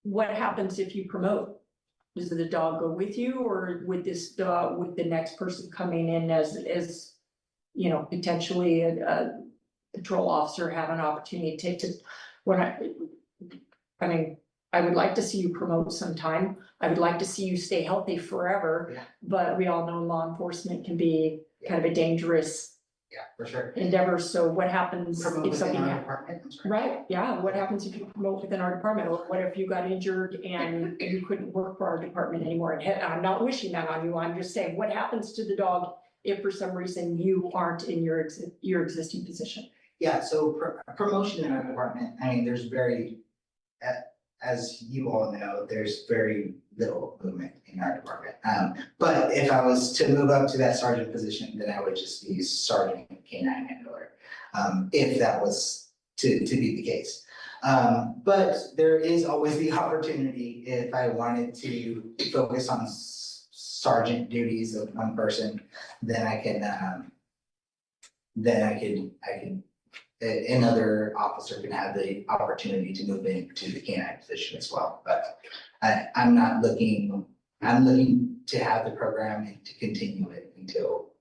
What happens if you promote? Does the dog go with you, or would this dog, would the next person coming in as potentially a patrol officer have an opportunity to take this? I would like to see you promote sometime. I would like to see you stay healthy forever. Yeah. But we all know law enforcement can be kind of a dangerous Yeah, for sure. endeavor. So what happens Promote if within something our happens? department, I'm sorry. Right, yeah, what happens if you promote within our department, or what if you got injured and you couldn't work for our department anymore? And I'm not wishing that on you, I'm just saying, what happens to the dog if for some reason you aren't in your existing position? Yeah, so promotion in our department, there's as you all know, there's very little movement in our department. But if I was to move up to that sergeant position, then I would just be sergeant canine handler, if that was to be the case. But there is always the opportunity, if I wanted to focus on sergeant duties of one person, then I can another officer can have the opportunity to move into the canine position as well. But I'm looking to have the program and to continue it until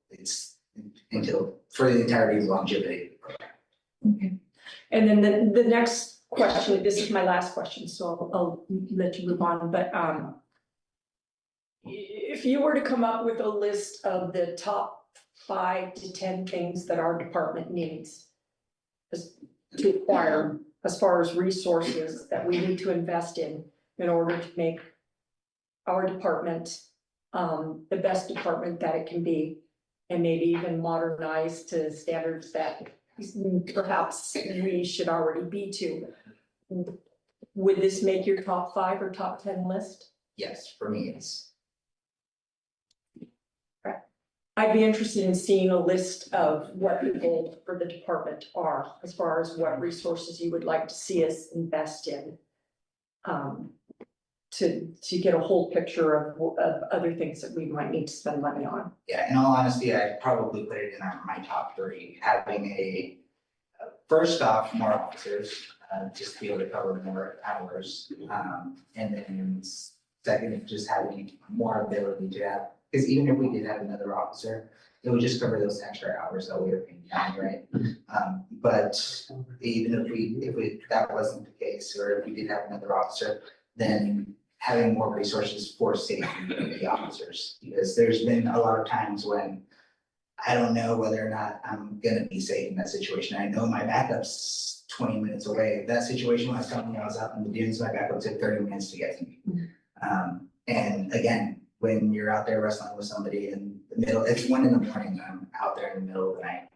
for the entirety of the longevity of the program. Okay. And then the next question, this is my last question, so I'll let you move on, but if you were to come up with a list of the top 5 to 10 things that our department needs to acquire as far as resources that we need to invest in order to make our department the best department that it can be, and maybe even modernize to standards that perhaps we should already be to. Would this make your top 5 or top 10 list? Yes, for me, yes. I'd be interested in seeing a list of what the goals for the department are, as far as what resources you would like to see us invest in. To get a whole picture of other things that we might need to spend money on. Yeah, in all honesty, I'd probably put it in my top three, having first off, more officers, just to be able to cover more hours. And then second, just having more ability to have, because even if we did have another officer, it would just cover those extra hours that we were paying down, right? But even if that wasn't the case, or if we did have another officer, then having more resources for safety community officers, because there's been a lot of times when I don't know whether or not I'm gonna be safe in that situation. I know my backup's 20 minutes away. That situation when I was telling you I was out in the dunes, my backup took 30 minutes to get to me. And again, when you're out there wrestling with somebody in the middle, it's 1 a.m, I'm out there in the middle of the night.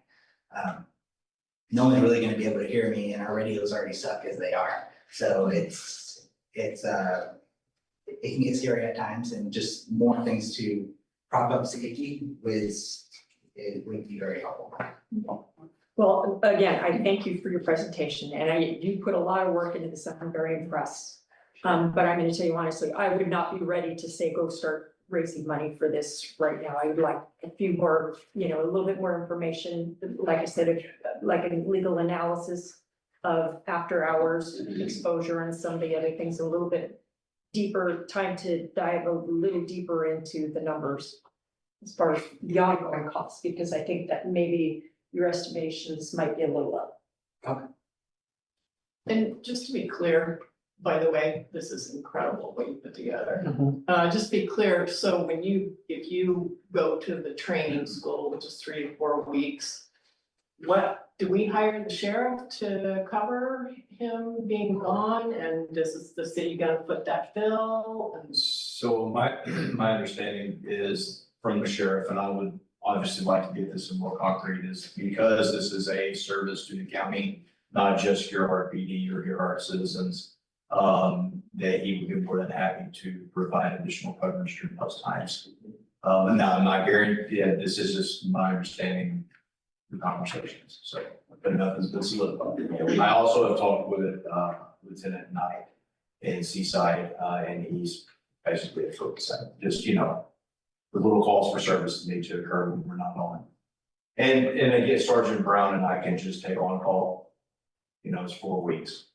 No one's really gonna be able to hear me, and our radios already suck as they are. So it can get scary at times, and just more things to prop up safety it would be very helpful. Well, again, I thank you for your presentation, and you put a lot of work into this, and I'm very impressed. But I'm gonna tell you honestly, I would not be ready to say, go start raising money for this right now. I would like a few more, a little bit more information, like I said, like a legal analysis of after hours exposure and some of the other things, a little bit deeper, time to dive a little deeper into the numbers as far as the ongoing costs, because I think that maybe your estimations might be a little low. And just to be clear, by the way, this is incredible what you put together. Just be clear, so if you go to the training school, which is 3 to 4 weeks, what, do we hire the sheriff to cover him being gone? And is the city gonna foot that bill? And So my understanding is from the sheriff, and I would obviously like to get this in more concrete, is because this is a service to the county, not just Gearhart PD or Gearhart citizens, that he would be more than happy to provide additional coverage during those times. And now I'm not guaranteed, this is just my understanding of the conversations, so, but nothing's been solidified. I also have talked with Lieutenant Knight in Seaside, and he's basically a focus, just, the little calls for service need to occur when we're not on. And again, Sergeant Brown and I can just take on call, it's 4 weeks.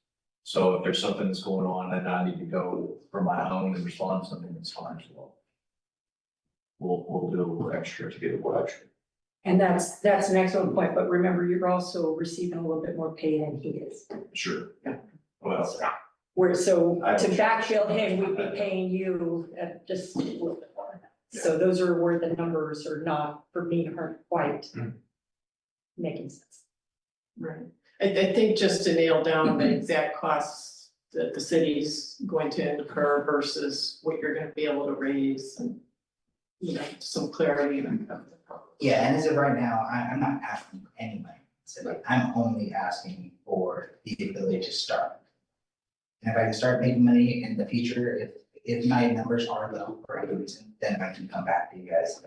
So if there's something that's going on and I need to go from my home and respond to something, that's fine as well. We'll do a little extra to get a little extra. And that's an excellent point, but remember, you're also receiving a little bit more pay than he is. Sure. Yeah. Well, So to backfill him, we'd be paying you just a little bit more. So those are where the numbers are not, for me, aren't quite making sense. right, I think just to nail down the exact costs that the city's going to incur versus what you're gonna be able to raise, and some clarity on the Yeah, and as of right now, I'm not asking for any money. So I'm only asking for the ability to start. And if I can start making money in the future, if my numbers are low for any reason, then I can come back to you guys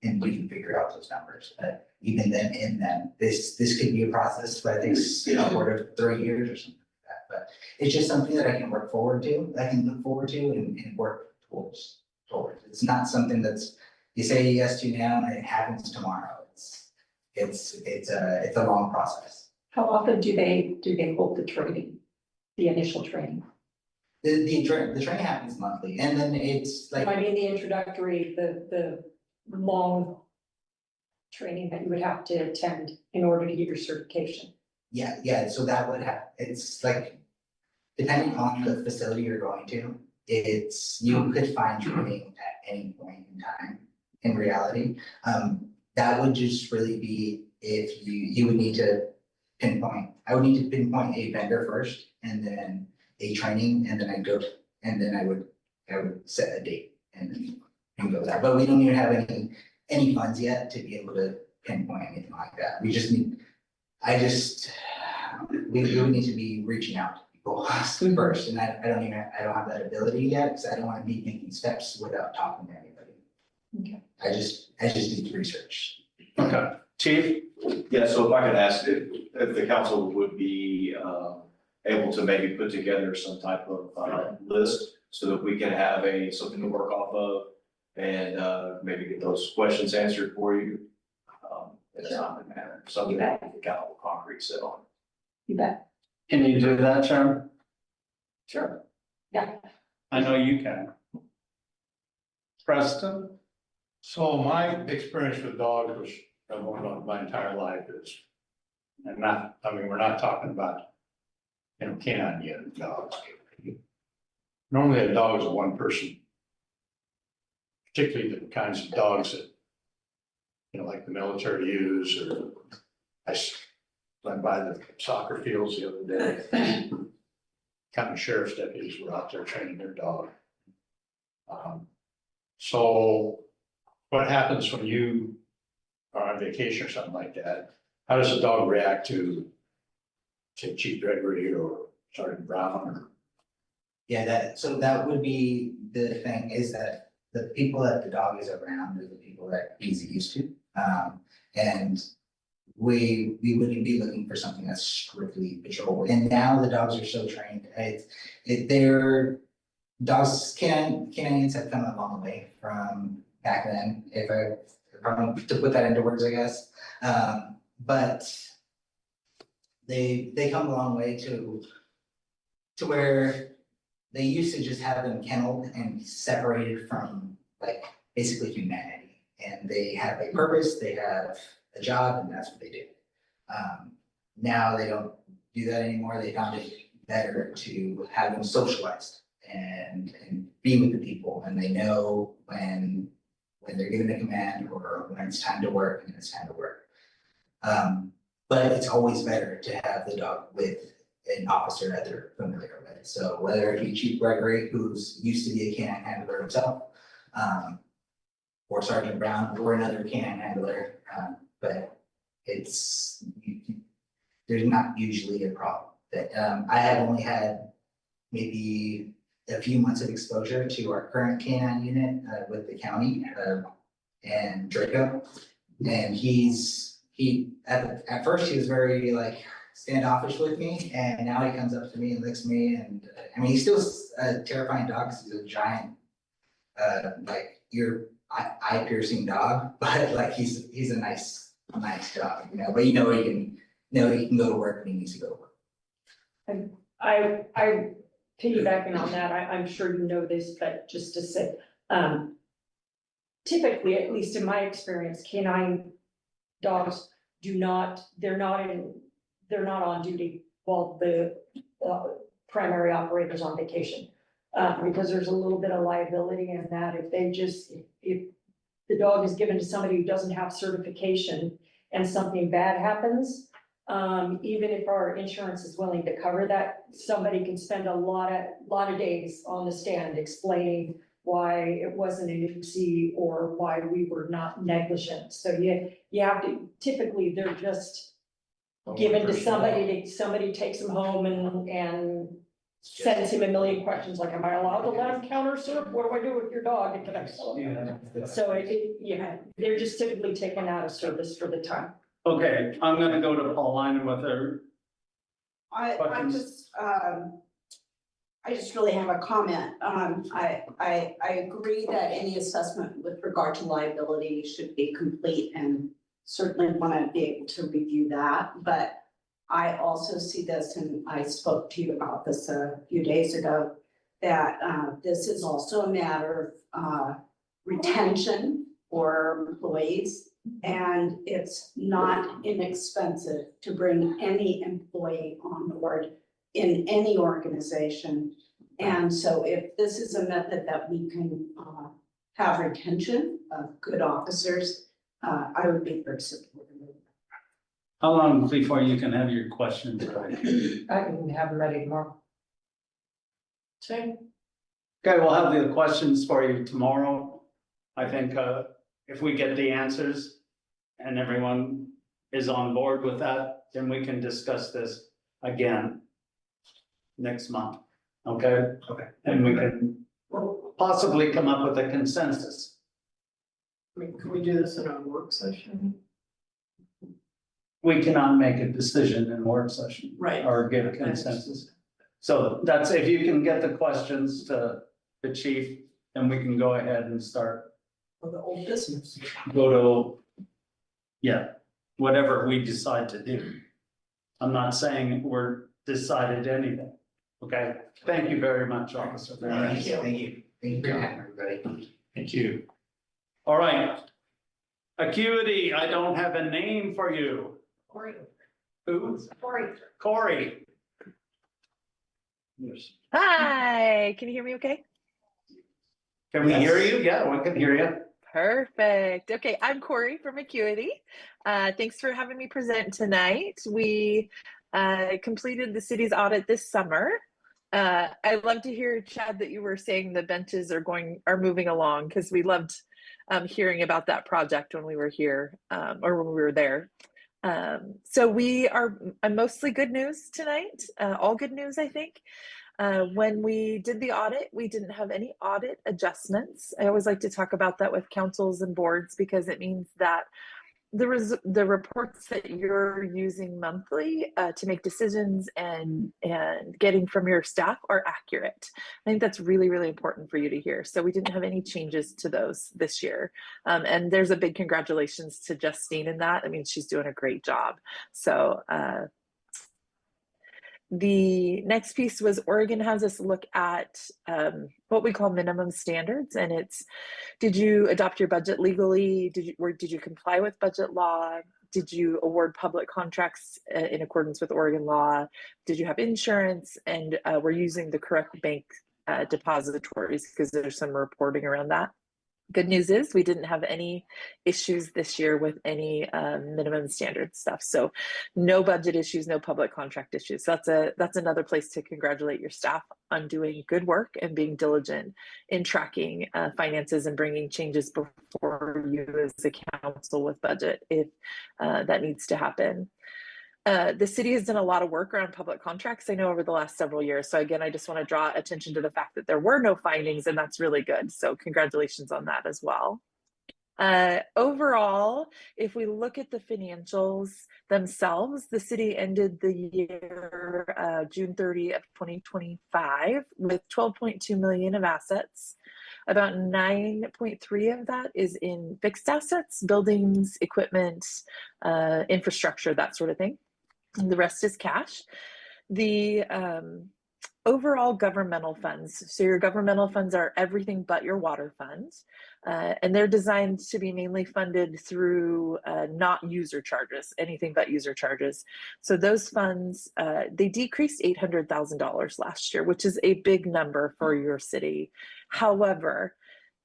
and we can figure out those numbers. But even then, this could be a process, but I think upward of 3 years or something like that. But it's just something that I can work forward to, I can look forward to and work towards. It's not something that's, you say yes to now and it happens tomorrow. It's a long process. How often do they hold the training, the initial training? The training happens monthly, and then it's like. I mean, the introductory, the long training that you would have to attend in order to get your certification. Yeah, so that would have, it's like, depending on the facility you're going to, you could find training at any point in time, in reality. That would just really be if you would need to pinpoint, I would need to pinpoint a vendor first, and then a training, and then I would set a date and go there. But we don't even have any funds yet to be able to pinpoint anything like that. We just need, we would need to be reaching out to people first, and I don't have that ability yet, because I don't want to be making steps without talking to anybody. I just need to research. Okay, chief? Yeah, so if I could ask if the council would be able to maybe put together some type of list so that we can have something to work off of and maybe get those questions answered for you. In a timely manner, something that the council concrete sit on. You bet. Can you do that, Sharon? Sure. Yeah. I know you can. Preston? So my experience with dogs was going on my entire life is, and not, I mean, we're not talking about, canine unit dogs. Normally a dog is a one person. Particularly the kinds of dogs that, like the military use, or went by the soccer fields the other day. County sheriff's deputies were out there training their dog. So what happens when you are on vacation or something like that? How does a dog react to, say, Chief Gregory or Sergeant Brown? Or Yeah, that would be the thing, is that the people that the dog is around are the people that he's used to. And we wouldn't be looking for something that's strictly patrol. And now the dogs are so trained, their dogs canines have come a long way from back then, if I to put that into words, I guess. But they come a long way to where they used to just have them kenneled and separated from, like, basically humanity. And they have a purpose, they have a job, and that's what they do. Now they don't do that anymore. They found it better to have them socialized and be with the people, and they know when they're given a command or when it's time to work and it's time to work. But it's always better to have the dog with an officer that they're familiar with. So whether it be Chief Gregory, who's used to be a canine handler himself, or Sergeant Brown, or another canine handler, but there's not usually a problem. That I have only had maybe a few months of exposure to our current canine unit with the county and Draco, and at first he was very like standoffish with me, and now he comes up to me and licks me, and I mean he's still a terrifying dog because he's a giant, eye-piercing dog, but like he's a nice dog, But he can go to work when he needs to go to work. I piggybacking on that, I'm sure you know this, but just to say, typically, at least in my experience, canine dogs they're not on duty while the primary operator's on vacation. Because there's a little bit of liability in that if the dog is given to somebody who doesn't have certification and something bad happens, even if our insurance is willing to cover that, somebody can spend a lot of days on the stand explaining why it wasn't an oopsie or why we were not negligent. So you have to, typically they're just given to somebody takes them home and sends him a million questions like, am I allowed to let him counter surf? What do I do with your dog? And can I sell it? So they're just typically taken out of service for the time. Okay, I'm gonna go to Pauline with her. I just really have a comment. I agree that any assessment with regard to liability should be complete, and certainly want to be able to review that. But I also see this, and I spoke to you about this a few days ago, that this is also a matter of retention for employees. And it's not inexpensive to bring any employee on board in any organization. And so if this is a method that we can have retention of good officers, I would be very supportive. How long before you can have your questions ready? I can have them ready tomorrow. Okay, we'll have the questions for you tomorrow. I think if we get the answers and everyone is on board with that, then we can discuss this again next month, okay? Okay. And we can possibly come up with a consensus. I mean, can we do this in a work session? We cannot make a decision in work session. Right. Or give a consensus. So that's, if you can get the questions to the chief, then we can go ahead and start, For the old business. go to, yeah, whatever we decide to do. I'm not saying we're decided anything, okay? Thank you very much, Officer. Thank you. Thank you for your time, everybody. Thank you. All right. Acuity, I don't have a name for you. Corey. Who? Corey. Corey. Hi, can you hear me okay? Can we hear you? Yeah, we can hear you. Perfect. Okay, I'm Corey from Acuity. Thanks for having me present tonight. We completed the city's audit this summer. I love to hear, Chad, that you were saying the benches are moving along, because we loved hearing about that project when we were here, or when we were there. So we are mostly good news tonight, all good news, I think. When we did the audit, we didn't have any audit adjustments. I always like to talk about that with councils and boards, because it means that the reports that you're using monthly to make decisions and getting from your staff are accurate. I think that's really, really important for you to hear. So we didn't have any changes to those this year. And there's a big congratulations to Justine in that. I mean, she's doing a great job. So the next piece was Oregon has us look at what we call minimum standards, and it's, did you adopt your budget legally? Did you comply with budget law? Did you award public contracts in accordance with Oregon law? Did you have insurance? And we're using the correct bank depositories, because there's some reporting around that. Good news is we didn't have any issues this year with any minimum standard stuff. So no budget issues, no public contract issues. So that's another place to congratulate your staff on doing good work and being diligent in tracking finances and bringing changes before you as a council with budget if that needs to happen. The city has done a lot of work around public contracts, I know, over the last several years. So again, I just want to draw attention to the fact that there were no findings, and that's really good. So congratulations on that as well. Overall, if we look at the financials themselves, the city ended the year June 30 of 2025 with 12.2 million of assets. About 9.3 of that is in fixed assets, buildings, equipment, infrastructure, that sort of thing. And the rest is cash. The overall governmental funds, so your governmental funds are everything but your water funds, and they're designed to be mainly funded through not user charges, anything but user charges. So those funds, they decreased $800,000 last year, which is a big number for your city. However,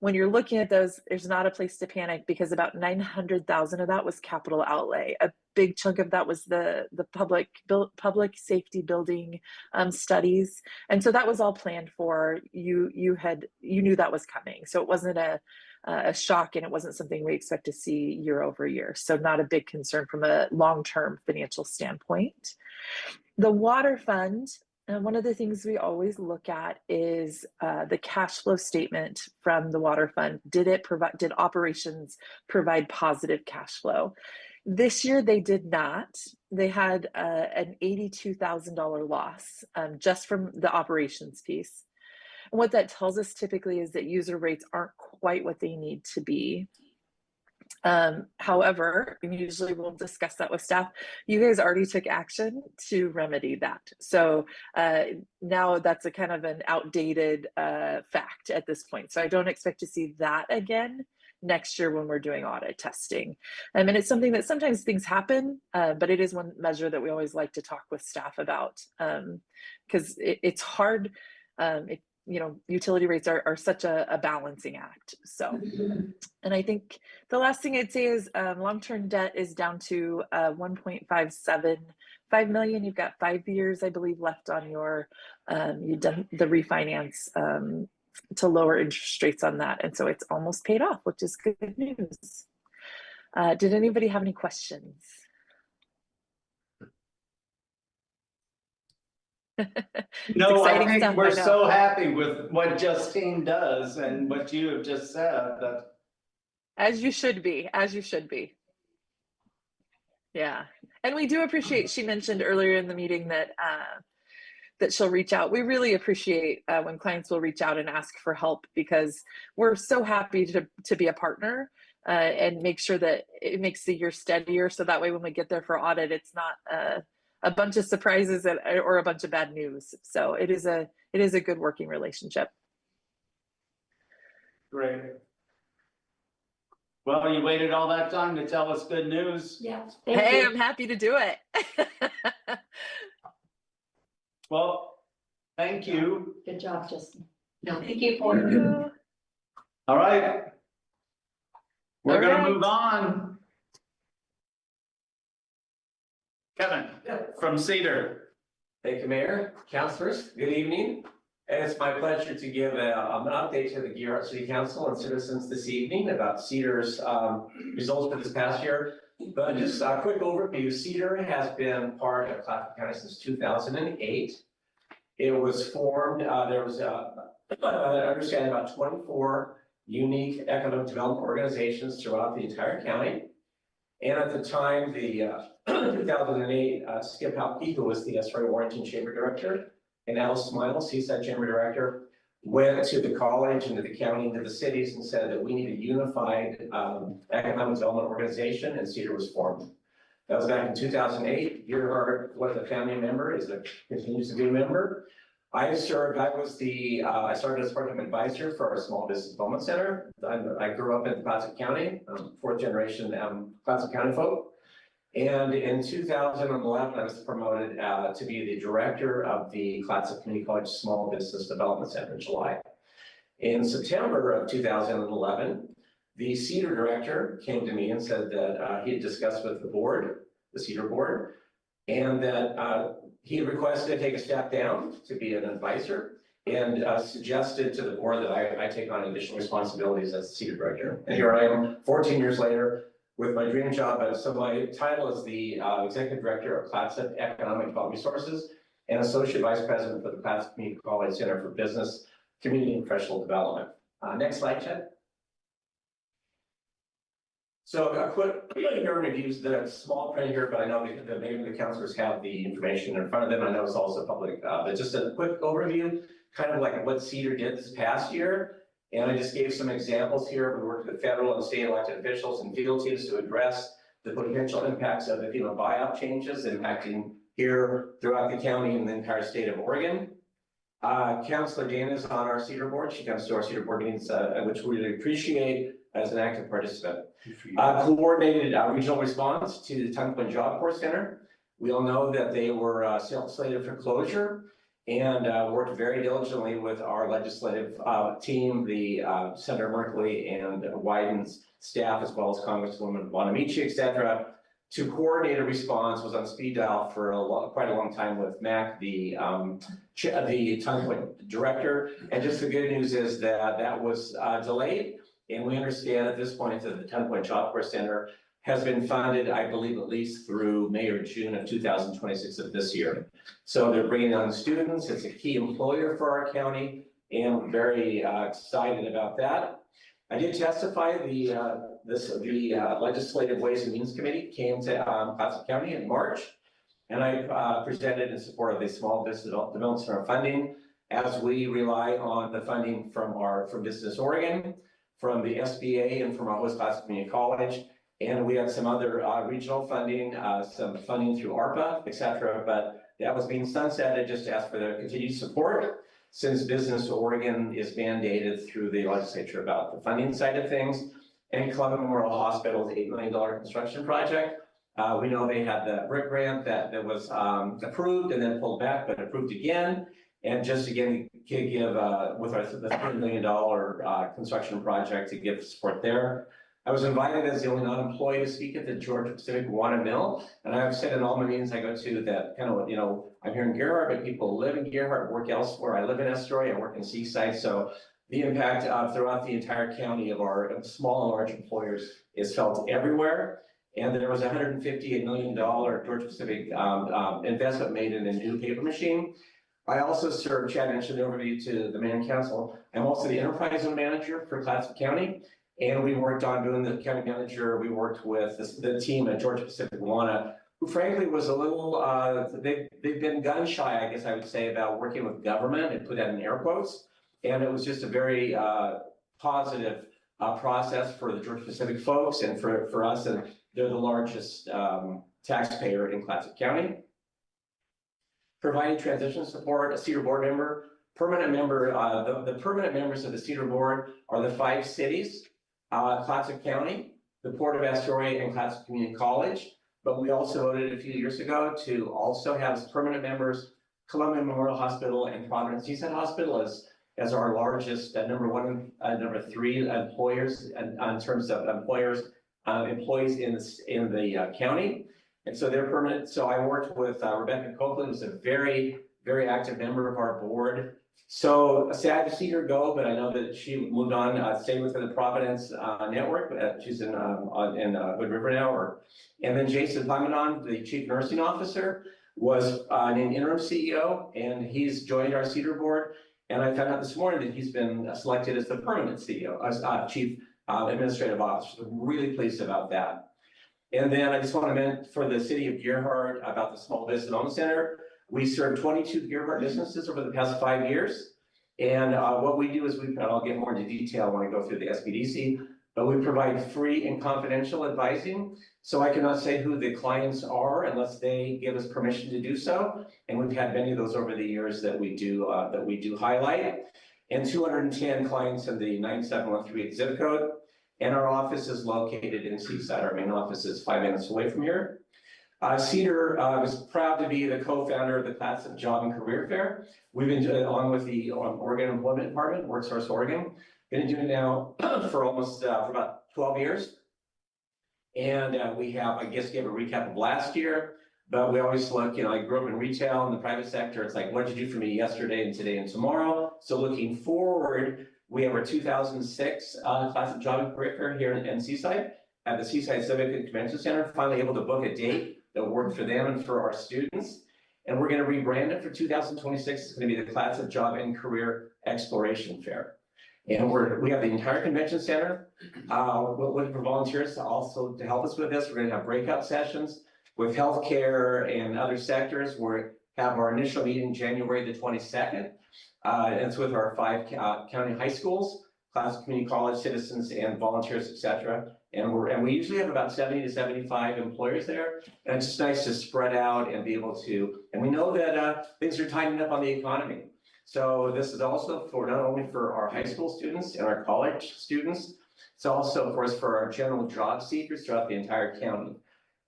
when you're looking at those, there's not a place to panic, because about 900,000 of that was capital outlay. A big chunk of that was the public safety building studies, and so that was all planned for. You knew that was coming, so it wasn't a shock, and it wasn't something we expect to see year over year. So not a big concern from a long-term financial standpoint. The water fund. And one of the things we always look at is the cash flow statement from the water fund. Did operations provide positive cash flow? This year they did not. They had an $82,000 loss just from the operations piece. And what that tells us typically is that user rates aren't quite what they need to be. However, usually we'll discuss that with staff. You guys already took action to remedy that. So now that's a kind of an outdated fact at this point. So I don't expect to see that again next year when we're doing audit testing. And it's something that sometimes things happen, but it is one measure that we always like to talk with staff about, because it's hard. Utility rates are such a balancing act. So, and I think the last thing I'd say is long-term debt is down to 1.575 million. You've got 5 years, I believe, left on your, you've done the refinance to lower interest rates on that. And so it's almost paid off, which is good news. Did anybody have any questions? No, I exciting think stuff, I we're know. so happy with what Justine does and what you have just said, that As you should be, as you should be. Yeah, and we do appreciate, she mentioned earlier in the meeting that that she'll reach out. We really appreciate when clients will reach out and ask for help, because we're so happy to be a partner and make sure that it makes the year steadier. So that way when we get there for audit, it's not a bunch of surprises or a bunch of bad news. So it is a good working relationship. Great. Well, you waited all that time to tell us good news. Yeah. Hey, I'm happy to do it. Well, thank you. Good job, Justin. Thank you Thank you. All right. We're All gonna right. move on. Kevin, from Cedar. Thank you, Mayor, councilors, good evening. And it's my pleasure to give an update to the Gearhart City Council and citizens this evening about Cedar's results for this past year. But just a quick overview, Cedar has been part of Clackamas County since 2008. It was formed, there was understanding about 24 unique economic development organizations throughout the entire county. And at the time, the 2008, Skip Halke, who was the Estuary Warrington Chamber Director, and Alice Smiles, Seaside Chamber Director, went to the college and to the county and to the cities and said that we need a unified economic development organization, and Cedar was formed. That was back in 2008. Gearhart was a family member, continues to be a member. I served, I started as part of an advisor for our Small Business Development Center. I grew up in Clatsop County, fourth generation Clatsop County folk. And in 2011, I was promoted to be the director of the Clatsop Community College Small Business Development Center in July. In September of 2011, the Cedar director came to me and said that he had discussed with the board, the Cedar board, and that he requested to take a step down to be an advisor, and suggested to the board that I take on additional responsibilities as the Cedar director. And here I am 14 years later with my dream job. So my title is the executive director of Clatsop Economic Development Resources and associate vice president for the Clatsop Community College Center for Business, Community, and Professional Development. Next slide, Chad. So a quick here reviews the small print here, but I know that maybe the councilors have the information in front of them. I know it's also public, but just a quick overview, kind of like what Cedar did this past year. And I just gave some examples here. We worked with federal and state elected officials and field teams to address the potential impacts of the FEMA buyout changes impacting here throughout the county and the entire state of Oregon. Councilor Dana is on our Cedar board. She comes to our Cedar board meetings, which we really appreciate as an active participant. Coordinated regional response to the Tongue Point Job Corps Center. We all know that they were slated for closure, and worked very diligently with our legislative team, the Senator Merkley and Wyden's staff, as well as Congresswoman Bonamici, et cetera, to coordinate a response. Was on speed dial for quite a long time with Mac, the Tongue Point director. And just the good news is that that was delayed. And we understand at this point that the Tongue Point Job Corps Center has been funded, I believe, at least through May or June of 2026 of this year. So they're bringing on students. It's a key employer for our county, and we're very excited about that. I did testify. The Legislative Ways and Means Committee came to Clatsop County in March, and I presented in support of the Small Business Development Center funding, as we rely on the funding from Business Oregon, from the SBA, and from our host Clatsop Community College. And we had some other regional funding, some funding through ARPA, et cetera, but that was being sunsetted. Just to ask for the continued support, since Business Oregon is mandated through the legislature about the funding side of things. And Columbia Memorial Hospital's $8 million construction project. We know they had the brick grant that was approved and then pulled back, but approved again. And just again, give with the $3 million construction project to give support there. I was invited as the only non-employee to speak at the Georgia Pacific Water Mill. And I've said in all my meetings I go to that kind of, I'm here in Gearhart, but people live in Gearhart, work elsewhere. I live in Estuary, I work in Seaside. So the impact throughout the entire county of our small and large employers is felt everywhere. And there was a $158 million Georgia Pacific investment made in a new paper machine. I also serve, Chad mentioned the overview to the mayor and council. I'm also the enterprise zone manager for Clatsop County. And we worked on doing the county manager, we worked with the team at Georgia Pacific Luana, who frankly was a little, they've been gun shy, I guess I would say, about working with government, and put that in air quotes. And it was just a very positive process for the Georgia Pacific folks and for us, and they're the largest taxpayer in Clatsop County. Providing transition support, a Cedar board member, permanent member, the permanent members of the Cedar board are the 5 cities, Clatsop County, the Port of Astoria, and Clatsop Community College. But we also voted a few years ago to also have as permanent members Columbia Memorial Hospital and Providence Seaside Hospital as our largest, number 1, number 3 employers in terms of employees in the county. And so they're permanent. So I worked with Rebecca Copeland, who's a very, very active member of our board. So sad to see her go, but I know that she moved on, stayed with the Providence network. She's in Hood River now. And then Jason Pamanon, the chief nursing officer, was an interim CEO, and he's joined our Cedar board. And I found out this morning that he's been selected as the permanent CEO, as chief administrative officer. So really pleased about that. And then I just want to mention for the city of Gearhart about the Small Business Development Center. We served 22 Gearhart businesses over the past 5 years. And what we do is and I'll get more into detail when I go through the SBDC, but we provide free and confidential advising. So I cannot say who the clients are unless they give us permission to do so. And we've had many of those over the years that we do highlight. And 210 clients in the 9713 zip code. And our office is located in Seaside. Our main office is 5 minutes away from here. Cedar was proud to be the co-founder of the Clatsop Job and Career Fair. We've been along with the Oregon Employment Department, WorkSource Oregon. Been doing it now for almost for about 12 years. And we have, I guess, gave a recap of last year, but we always look, I grew up in retail in the private sector. It's like, what did you do for me yesterday and today and tomorrow? So looking forward, we have our 2006 Clatsop Job and Career Fair here in Seaside at the Seaside Civic and Convention Center, finally able to book a date that worked for them and for our students. And we're going to rebrand it for 2026. It's going to be the Clatsop Job and Career Exploration Fair. And we have the entire convention center looking for volunteers to help us with this. We're going to have breakout sessions with healthcare and other sectors. We have our initial meeting January the 22nd. It's with our 5 county high schools, Clatsop Community College, citizens, and volunteers, etc. And we usually have about 70 to 75 employers there. And it's just nice to spread out and be able to, and we know that things are tightening up on the economy. So this is also for not only for our high school students and our college students, it's also, of course, for our general job seekers throughout the entire county.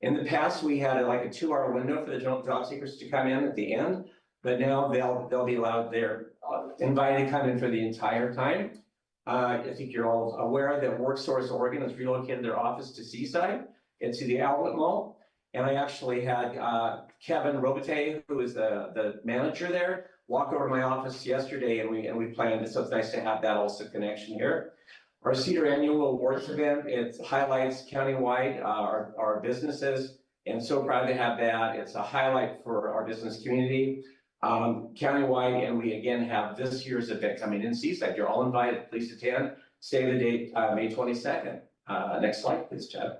In the past, we had like a 2-hour window for the general job seekers to come in at the end, but now they'll be allowed, they're invited to come in for the entire time. I think you're all aware that WorkSource Oregon has relocated their office to Seaside into the Outlet Mall. And I actually had Kevin Robitaille, who is the manager there, walk over to my office yesterday, and we planned it. So it's nice to have that also connection here. Our Cedar Annual Awards event, it highlights countywide our businesses, and so proud to have that. It's a highlight for our business community. Countywide, and we again have this year's event coming in Seaside. You're all invited. Please attend. Save the date, May 22nd. Next slide, please, Chad.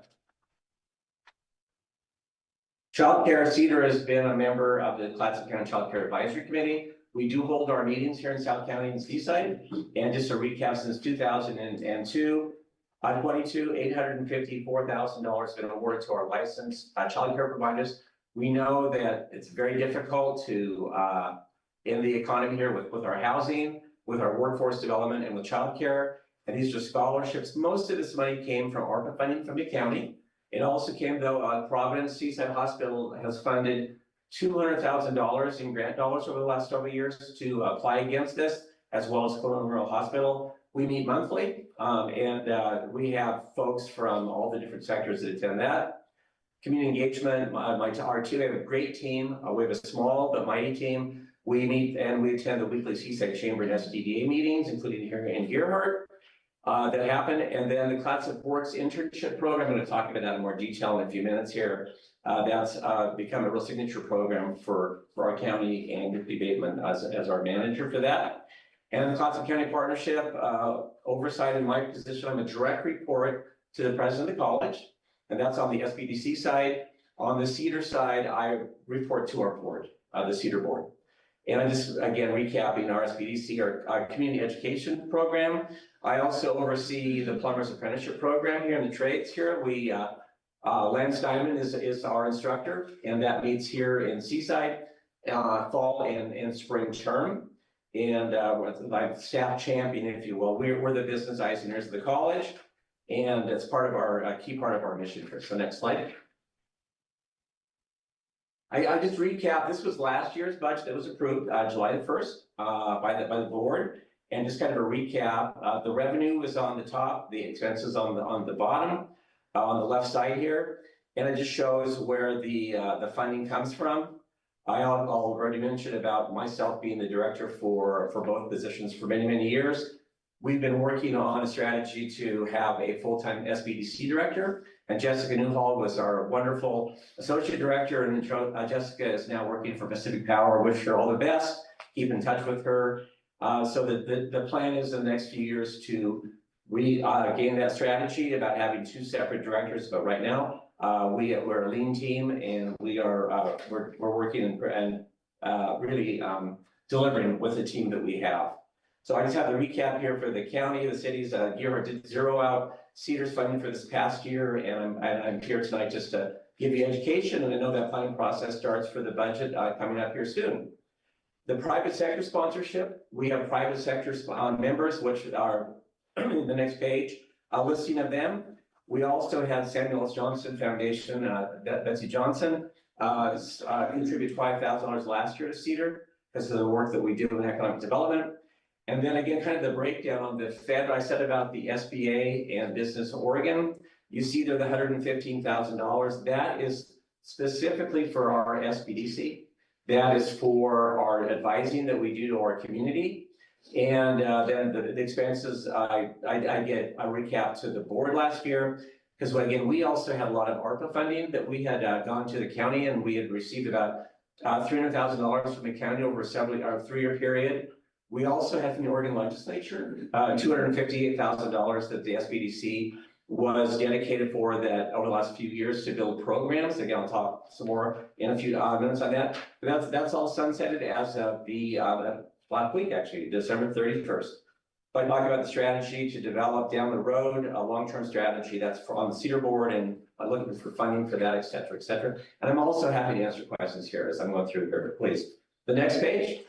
Childcare. Cedar has been a member of the Clatsop County Child Care Advisory Committee. We do hold our meetings here in South County and Seaside. And just a recap, since 2002, $854,000 been awarded to our licensed child care providers. We know that it's very difficult to, in the economy here with our housing, with our workforce development, and with childcare. And these are scholarships. Most of this money came from ARPA funding from the county. It also came, though, Providence Seaside Hospital has funded $200,000 in grant dollars over the last several years to apply against this, as well as Columbia Memorial Hospital. We meet monthly, and we have folks from all the different sectors that attend that. Community engagement, our team, we have a great team. We have a small but mighty team. We meet and we attend the weekly Seaside Chamber and SDDA meetings, including here in Gearhart, that happen. And then the Clatsop Works internship program, I'm going to talk about that in more detail in a few minutes here. That's become a real signature program for our county, and Ripley Bateman as our manager for that. And the Clatsop County Partnership, oversight in my position, I'm a direct report to the president of the college, and that's on the SBDC side. On the Cedar side, I report to our board, the Cedar board. And I'm just, again, recapping our SBDC, our community education program. I also oversee the plumber's apprenticeship program here in the trades here. We, Lance Diamond is our instructor, and that meets here in Seaside, fall and spring term. And my staff champion, if you will, we're the business eyes and ears of the college, and it's part of our key part of our mission here. So next slide. I just recap. This was last year's budget that was approved July the 1st by the board, and just kind of a recap. The revenue is on the top, the expenses on the bottom, on the left side here, and it just shows where the funding comes from. I'll already mention about myself being the director for both positions for many years. We've been working on a strategy to have a full-time SBDC director, and Jessica Newhall was our wonderful associate director, and Jessica is now working for Pacific Power. Wish her all the best. Keep in touch with her. So the plan is in the next few years to gain that strategy about having two separate directors, but right now we're a lean team, and we're working and really delivering with the team that we have. So I just have the recap here for the county, the cities. Gearhart did zero out Cedar's funding for this past year, and I'm here tonight just to give you education, and I know that planning process starts for the budget coming up here soon. The private sector sponsorship, we have private sector members, which are the next page, a listing of them. We also have Samuel S. Johnson Foundation, Betsy Johnson, contributed $5,000 last year to Cedar because of the work that we do in economic development. And then again, kind of the breakdown on the Fed, I said about the SBA and Business Oregon. You see there the $115,000. That is specifically for our SBDC. That is for our advising that we do to our community. And then the expenses, I get a recap to the board last year, because again, we also had a lot of ARPA funding that we had gone to the county, and we had received about $300,000 from the county over a 3-year period. We also had from the Oregon legislature, $258,000 that the SBDC was dedicated for that over the last few years to build programs. Again, I'll talk some more in a few minutes on that. But that's all sunsetted as of the last week, actually, December 31st. But I talk about the strategy to develop down the road, a long-term strategy that's on the Cedar board, and I'm looking for funding for that, et cetera, et cetera. And I'm also happy to answer questions here as I'm going through here, please. The next page.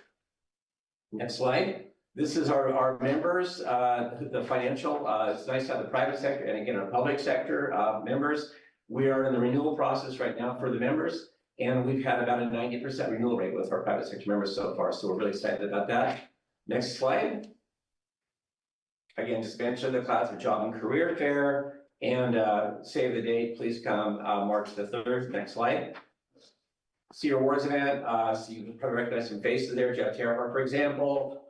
Next slide. This is our members, the financial, it's nice to have the private sector and again, our public sector members. We are in the renewal process right now for the members, and we've had about a 90% renewal rate with our private sector members so far. So we're really excited about that. Next slide. Again, just mention the Clatsop Job and Career Fair, and save the date, please come March the 3rd. Next slide. Cedar Awards event, so you can probably recognize some faces there, Jeff Gearhart, for example,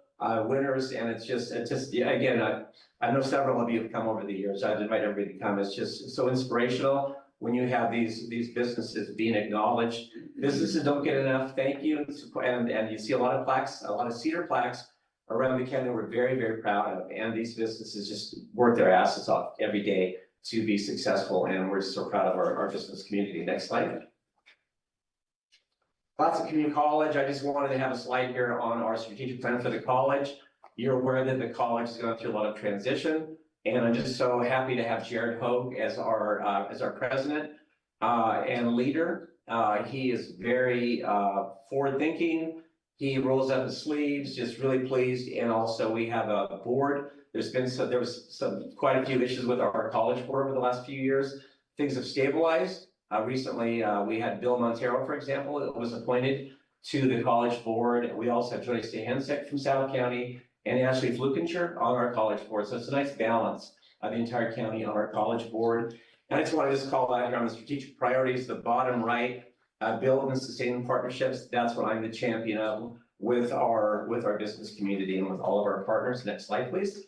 winners, and it's just yeah, again, I know several of you have come over the years. I'd invite everybody to come. It's just so inspirational when you have these businesses being acknowledged. Businesses don't get enough thank you, and you see a lot of plaques, a lot of Cedar plaques around the county we're very proud of, and these businesses just work their asses off every day to be successful, and we're so proud of our business community. Next slide. Clatsop Community College, I just wanted to have a slide here on our strategic plan for the college. You're aware that the college is going through a lot of transition, and I'm just so happy to have Jared Hogue as our president and leader. He is very forward-thinking. He rolls up his sleeves, just really pleased, and also we have a board. There was quite a few issues with our college board over the last few years. Things have stabilized. Recently, we had Bill Montero, for example, that was appointed to the college board. We also have Joyce DeHensek from South County and Ashley Flukinger on our college board. So it's a nice balance of the entire county on our college board. And I just want to just call out here on the strategic priorities, the bottom right, build and sustain partnerships. That's what I'm the champion of with our business community and with all of our partners. Next slide, please.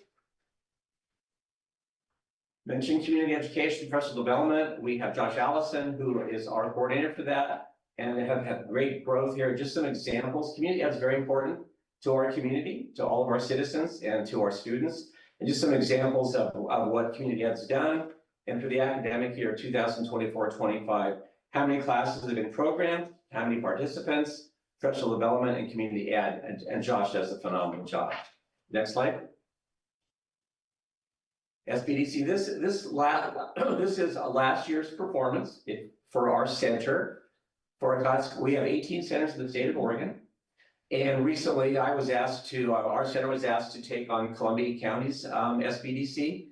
Mentioning community education, professional development, we have Josh Allison, who is our coordinator for that, and they have had great growth here. Just some examples. Community ed is very important to our community, to all of our citizens and to our students. And just some examples of what Community Ed's done. And for the academic year 2024-25, how many classes have been programmed, how many participants, professional development and community ed, and Josh does a phenomenal job. Next slide. SBDC, this is last year's performance for our center. For our class, we have 18 centers in the state of Oregon. And recently I was asked to, our center was asked to take on Columbia County's SBDC.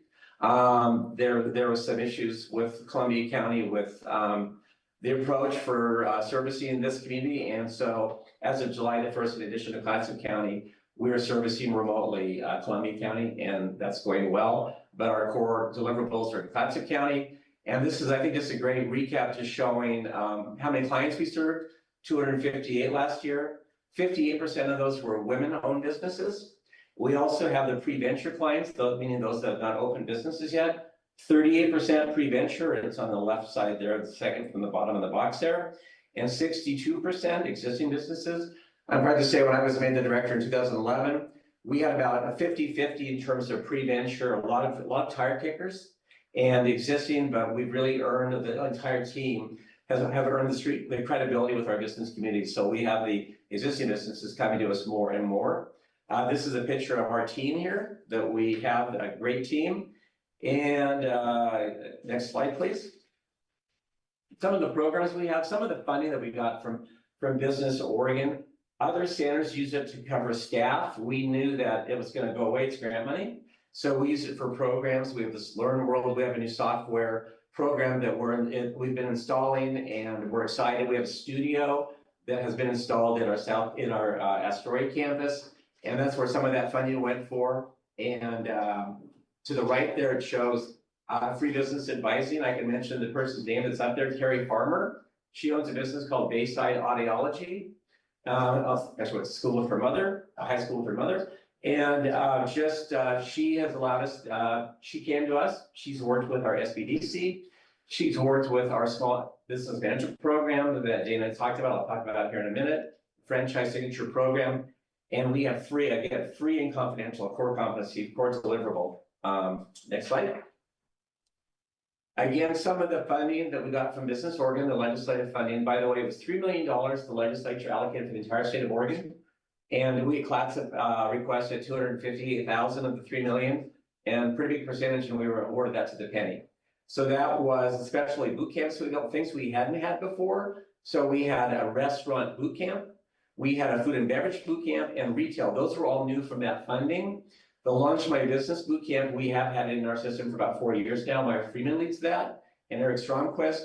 There was some issues with Columbia County with the approach for servicing this community. And so as of July the 1st, in addition to Clatsop County, we are servicing remotely Columbia County, and that's going well. But our core deliverables are in Clatsop County. And this is, I think, just a great recap, just showing how many clients we served. 258 last year. 58% of those were women-owned businesses. We also have the pre-venture clients, meaning those that have not opened businesses yet. 38% pre-venture, and it's on the left side there, the second from the bottom of the box there. And 62% existing businesses. I'm proud to say when I was made the director in 2011, we had about a 50-50 in terms of pre-venture, a lot of tire kickers and the existing, but we've really earned, the entire team have earned the credibility with our business community. So we have the existing businesses coming to us more and more. This is a picture of our team here, that we have a great team. And next slide, please. Some of the programs we have, some of the funding that we got from Business Oregon. Other centers use it to cover staff. We knew that it was going to go away. It's grant money. So we use it for programs. We have this Learn World. We have a new software program that we've been installing, and we're excited. We have a studio that has been installed in our Astoria campus, and that's where some of that funding went for. And to the right there, it shows free business advising. I can mention the person's name that's up there, Carrie Farmer. She owns a business called Bayside Audiology. Actually, it's school with her mother, a high school with her mother. And she has allowed us, she came to us, she's worked with our SBDC, she's worked with our small business management program that Dana talked about, I'll talk about here in a minute, franchise signature program. And we have free and confidential core competency, core deliverable. Next slide. Again, some of the funding that we got from Business Oregon, the legislative funding, by the way, it was $3 million the legislature allocated for the entire state of Oregon. And we at Clatsop requested $258,000 of the $3 million, and pretty big percentage, and we were awarded that to the penny. So that was especially boot camps. We built things we hadn't had before. So we had a restaurant boot camp, we had a food and beverage boot camp, and retail. Those were all new from that funding. The Launch My Business boot camp, we have had it in our system for about 4 years now. Myra Freeman leads that, and Eric Stromquist.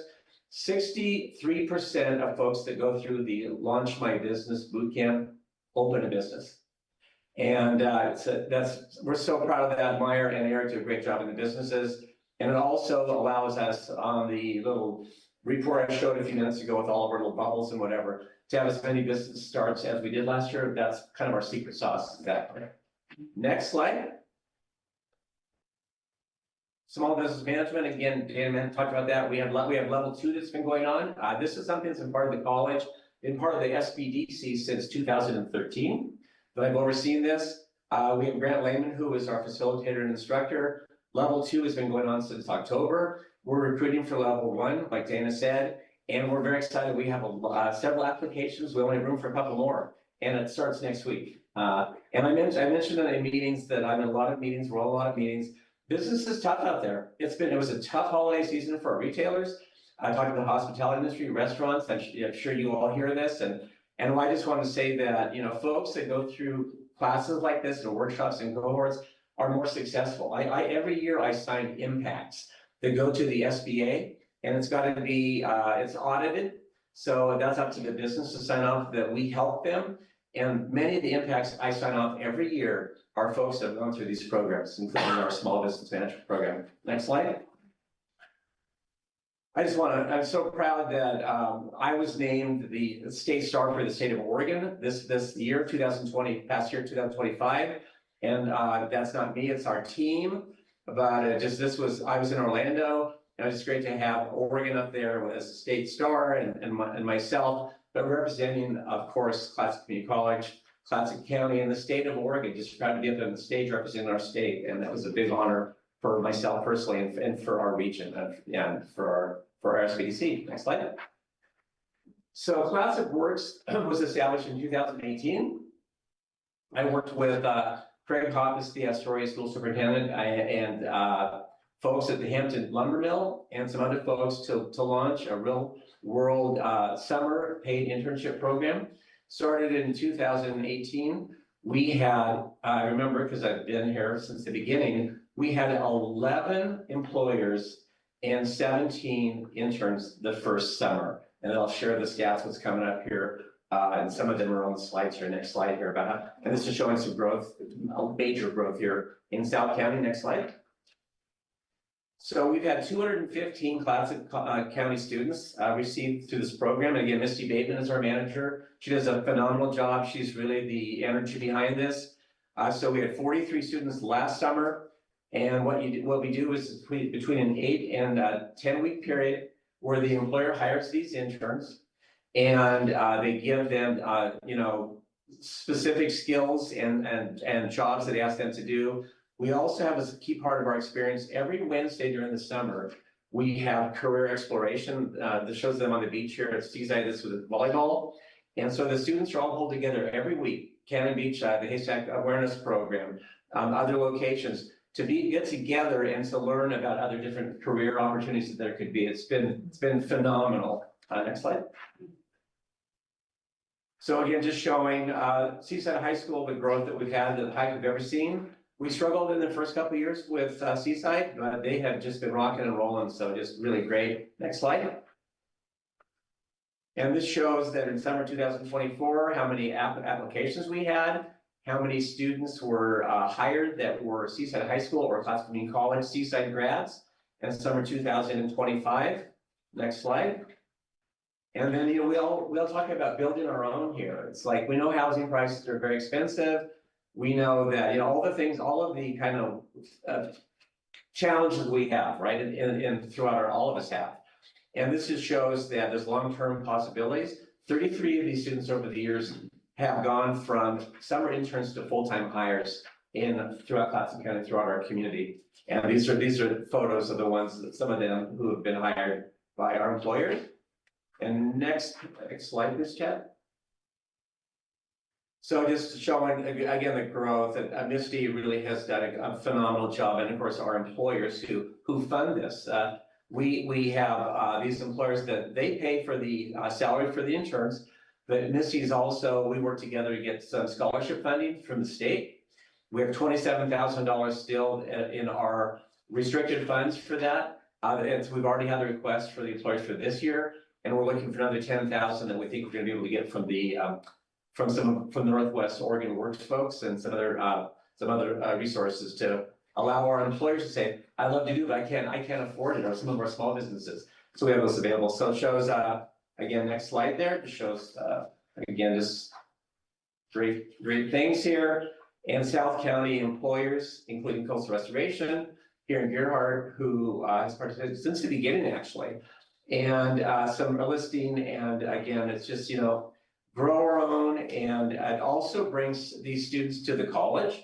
63% of folks that go through the Launch My Business boot camp open a business. And we're so proud of that. Meyer and Eric do a great job in the businesses. And it also allows us on the little report I showed a few minutes ago with all of our little bubbles and whatever, to have as many business starts as we did last year. That's kind of our secret sauce. Exactly. Next slide. Small business management. Again, Dan talked about that. We have level 2 that's been going on. This is something that's been part of the college, been part of the SBDC since 2013. But I've overseen this. We have Grant Lehman, who is our facilitator and instructor. Level 2 has been going on since October. We're recruiting for level 1, like Dana said, and we're very excited. We have several applications. We only have room for a couple more, and it starts next week. And I mentioned in meetings that I'm in a lot of meetings. We're all in a lot of meetings. Business is tough out there. It was a tough holiday season for our retailers. I talked to the hospitality industry, restaurants. I'm sure you all hear this, and I just want to say that, you know, folks that go through classes like this and workshops and cohorts are more successful. Every year I sign impacts that go to the SBA, and it's got to be it's audited. So that's up to the business to sign off that we help them. And many of the impacts I sign off every year are folks that have gone through these programs, including our small business management program. Next slide. I'm so proud that I was named the state star for the state of Oregon this year, 2020, past year, 2025. And that's not me, it's our team. But I was in Orlando, and it was great to have Oregon up there as a state star and myself, but representing, of course, Clatsop Community College, Classic County, and the state of Oregon. Just proud to be up on the stage representing our state, and that was a big honor for myself personally and for our region and for our SBDC. Next slide. So Classic Works was established in 2018. I worked with Craig Hoppus, the Astoria School Superintendent, and folks at the Hampton Lumber Mill and some other folks to launch a real world summer paid internship program. Started in 2018. We had, I remember because I've been here since the beginning, we had 11 employers and 17 interns the first summer. And I'll share the stats, what's coming up here. And some of them are on the slides here, next slide here about how, and this is showing some growth, major growth here in South County. Next slide. So we've had 215 Classic County students received through this program. And again, Misty Bateman is our manager. She does a phenomenal job. She's really the energy behind this. So we had 43 students last summer. And what we do is between an 8 and 10-week period where the employer hires these interns and they give them, specific skills and jobs that they ask them to do. We also have as a key part of our experience, every Wednesday during the summer, we have career exploration that shows them on the beach here at Seaside. This was volleyball. And so the students are all pulled together every week, Cannon Beach, the Haystack Awareness Program, other locations, to get together and to learn about other different career opportunities that there could be. It's been phenomenal. Next slide. So again, just showing Seaside High School, the growth that we've had, the height we've ever seen. We struggled in the first couple of years with Seaside, but they have just been rocking and rolling. So just really great. Next slide. And this shows that in summer 2024, how many applications we had, how many students were hired that were Seaside High School or Classic Community College Seaside grads, and summer 2025. Next slide. And then, we all talk about building our own here. It's like, we know housing prices are very expensive. We know that, all the things, all of the kind of challenges we have, right? And throughout all of us have. And this just shows that there's long-term possibilities. 33 of these students over the years have gone from summer interns to full-time hires throughout Classic County, throughout our community. And these are photos of the ones that some of them who have been hired by our employers. And next slide, please, Chad. So just showing again the growth, and Misty really has done a phenomenal job, and of course our employers who fund this. We have these employers that they pay for the salary for the interns, but Misty's also, we work together to get some scholarship funding from the state. We have $27,000 still in our restricted funds for that. And so we've already had the request for the employers for this year. And we're looking for another 10,000 that we think we're going to be able to get from the from the Northwest Oregon Works folks and some other resources to allow our employers to say, "I love to do, but I can't afford it," or some of our small businesses. So we have those available. So it shows again, next slide there. It shows again just great things here. And South County employers, including Coastal Restoration here in Gearhart, who has participated since the beginning actually. And some are listing, and again, it's just, grow our own, and it also brings these students to the college,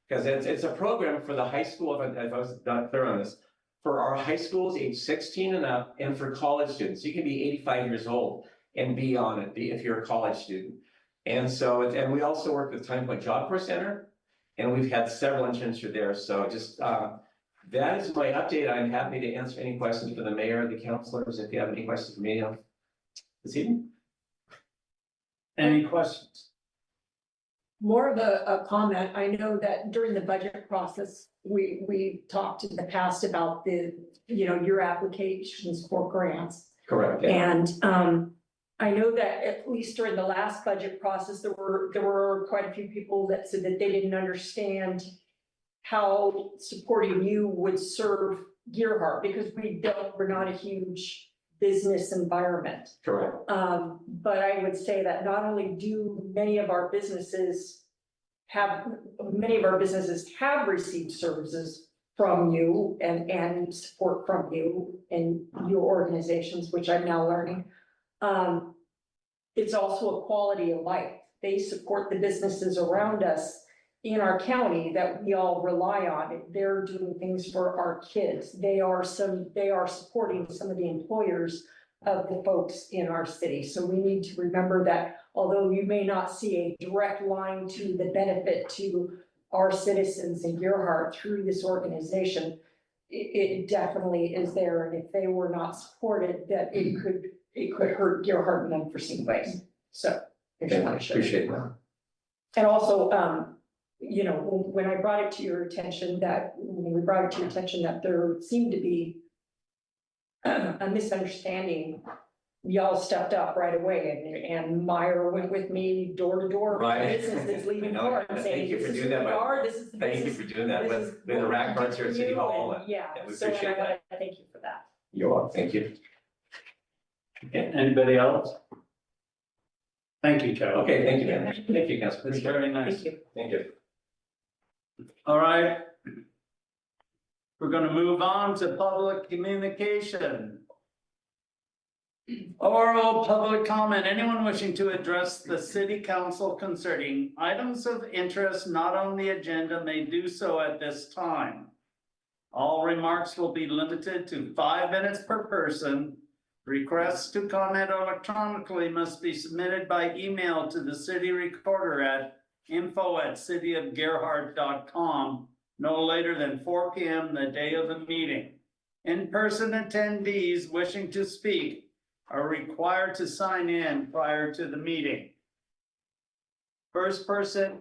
because it's a program for the high school, if I was not clear on this, for our high schools age 16 and up, and for college students. You can be 85 years old and be on it if you're a college student. And so, and we also work with Time Point Job Corps Center, and we've had several interns through there. So just that is my update. I'm happy to answer any questions for the mayor, the councilors, if you have any questions for me this evening. Any questions? More of a comment. I know that during the budget process, we talked in the past about your applications for grants. Correct. Yeah. And I know that at least during the last budget process, there were quite a few people that said that they didn't understand how supporting you would serve Gearhart, because we're not a huge business environment. Correct. But I would say that not only do many of our businesses have received services from you and support from you and your organizations, which I'm now learning. It's also a quality of life they support the businesses around us in our county that we all rely on. They're doing things for our kids. They are supporting some of the employers of the folks in our city. So we need to remember that although you may not see a direct line to the benefit to our citizens in Gearhart through this organization, it definitely is there. And if they were not supported, that it could hurt Gearhart in unforeseen ways. So I just want to share. Appreciate that. And also, you know, when I brought it to your attention when we brought it to your attention that there seemed to be a misunderstanding, y'all stepped up right away, and Meyer went with me door to door. Right. Businesses leaving No, court and saying, thank you this for is doing who that, we but are, this is the Thank you business. for doing that this with is the what rack we do carts here for at City you, Hall. and yeah, we so appreciate that. I thank you for that. You're welcome. Thank you. Okay, anybody else? Thank you, Charlie. Okay, thank you, man. Thank you, Council. That's very nice. Thank you. Thank you. All right. We're gonna move on to public communication. Oral public comment. Anyone wishing to address the city council concerning items of interest not on the agenda may do so at this time. All remarks will be limited to 5 minutes per person. Requests to comment electronically must be submitted by email to the city recorder at info@cityofgearhart.com no later than 4 p.m. the day of the meeting. In-person attendees wishing to speak are required to sign in prior to the meeting. First person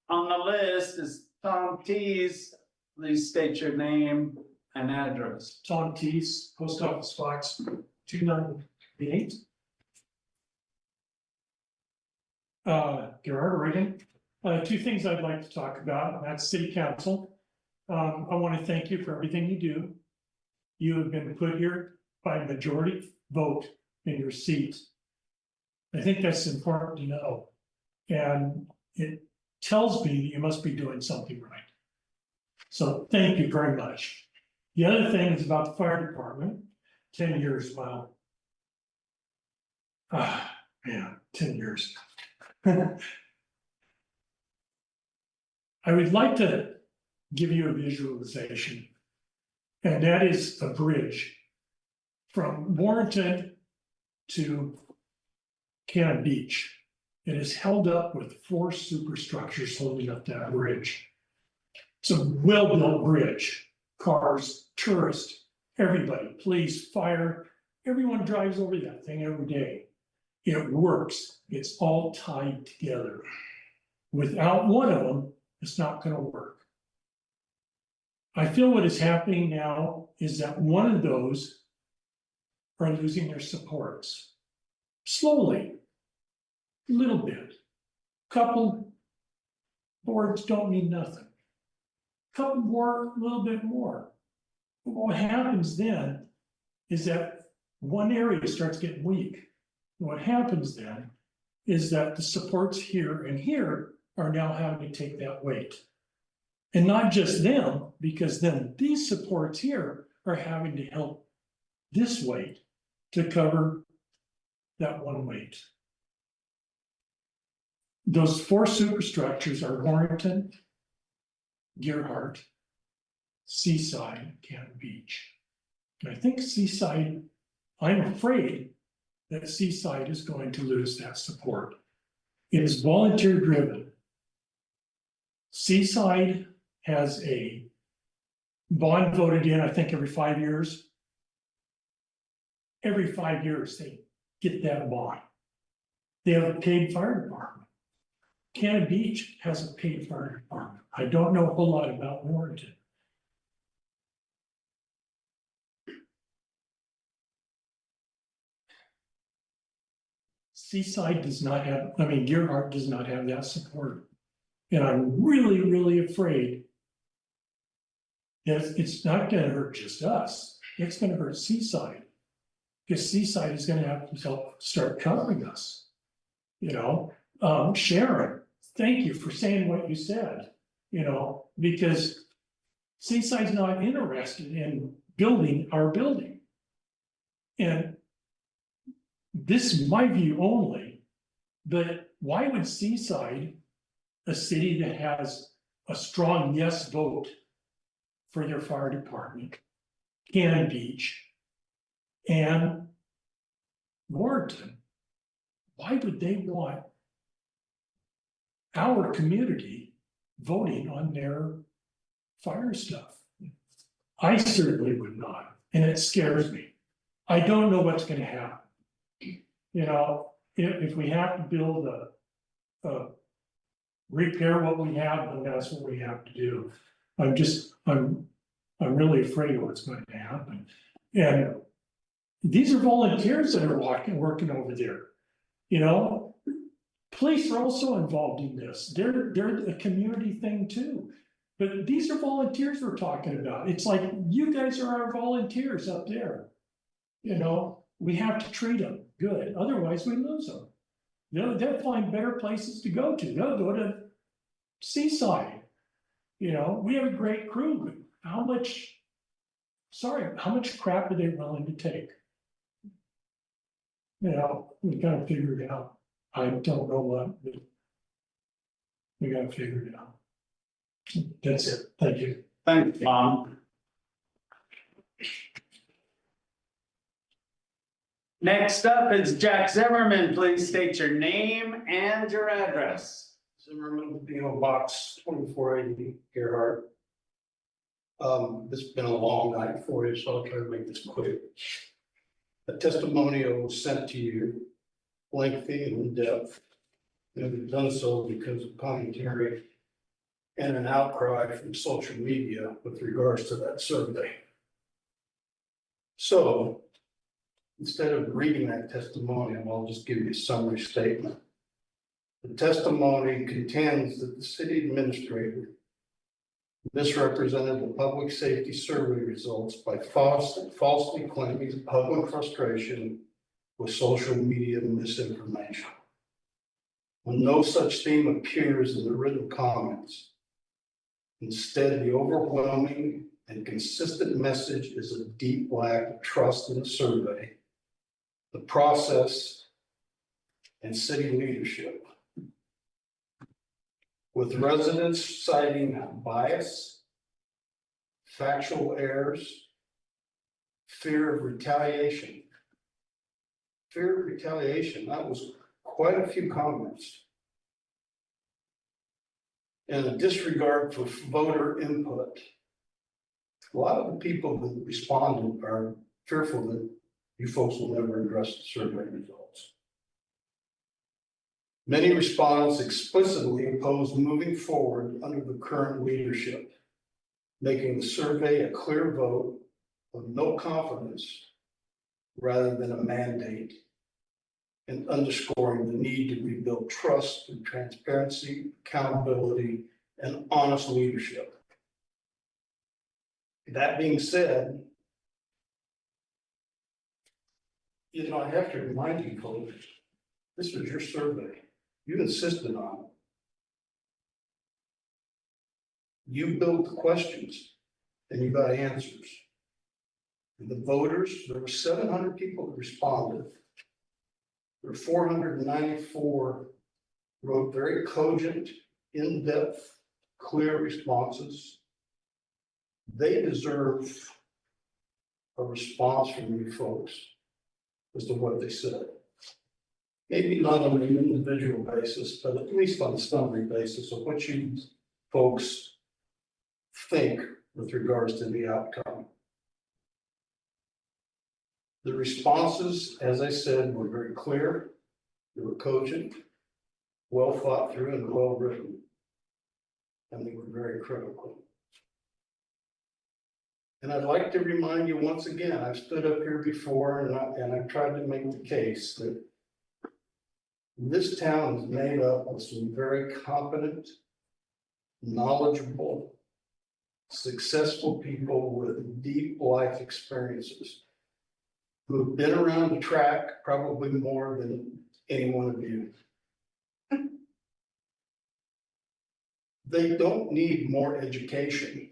on the list is Tom Tees. Please state your name and address. Tom Tees, Post Office Box 298. Gearhart, Oregon. Two things I'd like to talk about, and that's City Council. I want to thank you for everything you do. You have been put here by majority vote in your seat. I think that's important to know. And it tells me that you must be doing something right. So thank you very much. The other thing is about the fire department. 10 years, wow. Man, 10 years. I would like to give you a visualization, and that is a bridge from Warrenton to Cannon Beach. It is held up with 4 superstructures holding up that bridge. It's a well-built bridge. Cars, tourists, everybody, police, fire, everyone drives over that thing every day. It works. It's all tied together. Without one of them, it's not going to work. I feel what is happening now is that one of those are losing their supports. Slowly, a little bit. Couple boards don't mean nothing. Couple more, a little bit more. But what happens then is that one area starts getting weak. What happens then is that the supports here and here are now having to take that weight. And not just them, because then these supports here are having to help this weight to cover that one weight. Those 4 superstructures are Warrenton, Gearhart, Seaside, Cannon Beach. And I think Seaside, I'm afraid that Seaside is going to lose that support. It is volunteer driven. Seaside has a bond voted in, I think, every 5 years. Every 5 years, they get that bond. They have a paid fire department. Cannon Beach has a paid fire department. I don't know a whole lot about Warrenton. Seaside does not have, Gearhart does not have that support. And I'm really, really afraid that it's not going to hurt just us. It's going to hurt Seaside. Because Seaside is going to have to help start covering us. You know, Sharon, thank you for saying what you said, you know, because Seaside's not interested in building our building. And this is my view only, but why would Seaside, a city that has a strong yes vote for their fire department, Cannon Beach, and Warrenton, why would they want our community voting on their fire stuff? I certainly would not, and it scares me. I don't know what's gonna happen. You know, if we have to build repair what we have, then that's what we have to do. I'm really afraid of what's going to happen. And these are volunteers that are working over there. You know, police are also involved in this. They're a community thing too. But these are volunteers we're talking about. It's like, you guys are our volunteers up there. You know, we have to treat them good, otherwise we lose them. They'll find better places to go to. They'll go to Seaside. You know, we have a great crew, but how much crap are they willing to take? You know, we gotta figure it out. I don't know what, but we gotta figure it out. That's it. Thank you. Thanks, Tom. Next up is Jack Zimmerman. Please state your name and your address. Zimmerman, PO Box 2480, Gearhart. This has been a long night for you, so I'll try to make this quick. A testimonial was sent to you, lengthy and in depth. And we've done so because of commentary and an outcry from social media with regards to that survey. So instead of reading that testimonial, I'll just give you a summary statement. The testimony contends that the city administrator misrepresented the public safety survey results by falsely claiming public frustration with social media misinformation. When no such theme appears in the written comments, instead, the overwhelming and consistent message is a deep lack of trust in the survey, the process, and city leadership. With residents citing bias, factual errors, fear of retaliation. Fear of retaliation, that was quite a few comments. And a disregard for voter input. A lot of the people that responded are fearful that you folks will never address the survey results. Many respondents explicitly oppose moving forward under the current leadership, making the survey a clear vote of no confidence rather than a mandate, and underscoring the need to rebuild trust and transparency, accountability, and honest leadership. That being said, you know, I have to remind you folks, this was your survey. You insisted on it. You built the questions and you got answers. And the voters, there were 700 people that responded. There were 494 wrote very cogent, in-depth, clear responses. They deserve a response from you folks as to what they said. Maybe not on an individual basis, but at least on a summary basis of what you folks think with regards to the outcome. The responses, as I said, were very clear, they were cogent, well thought through and well written, and they were very critical. And I'd like to remind you once again, I've stood up here before and I've tried to make the case that this town is made up of some very competent, knowledgeable, successful people with deep life experiences who have been around the track probably more than any one of you. They don't need more education.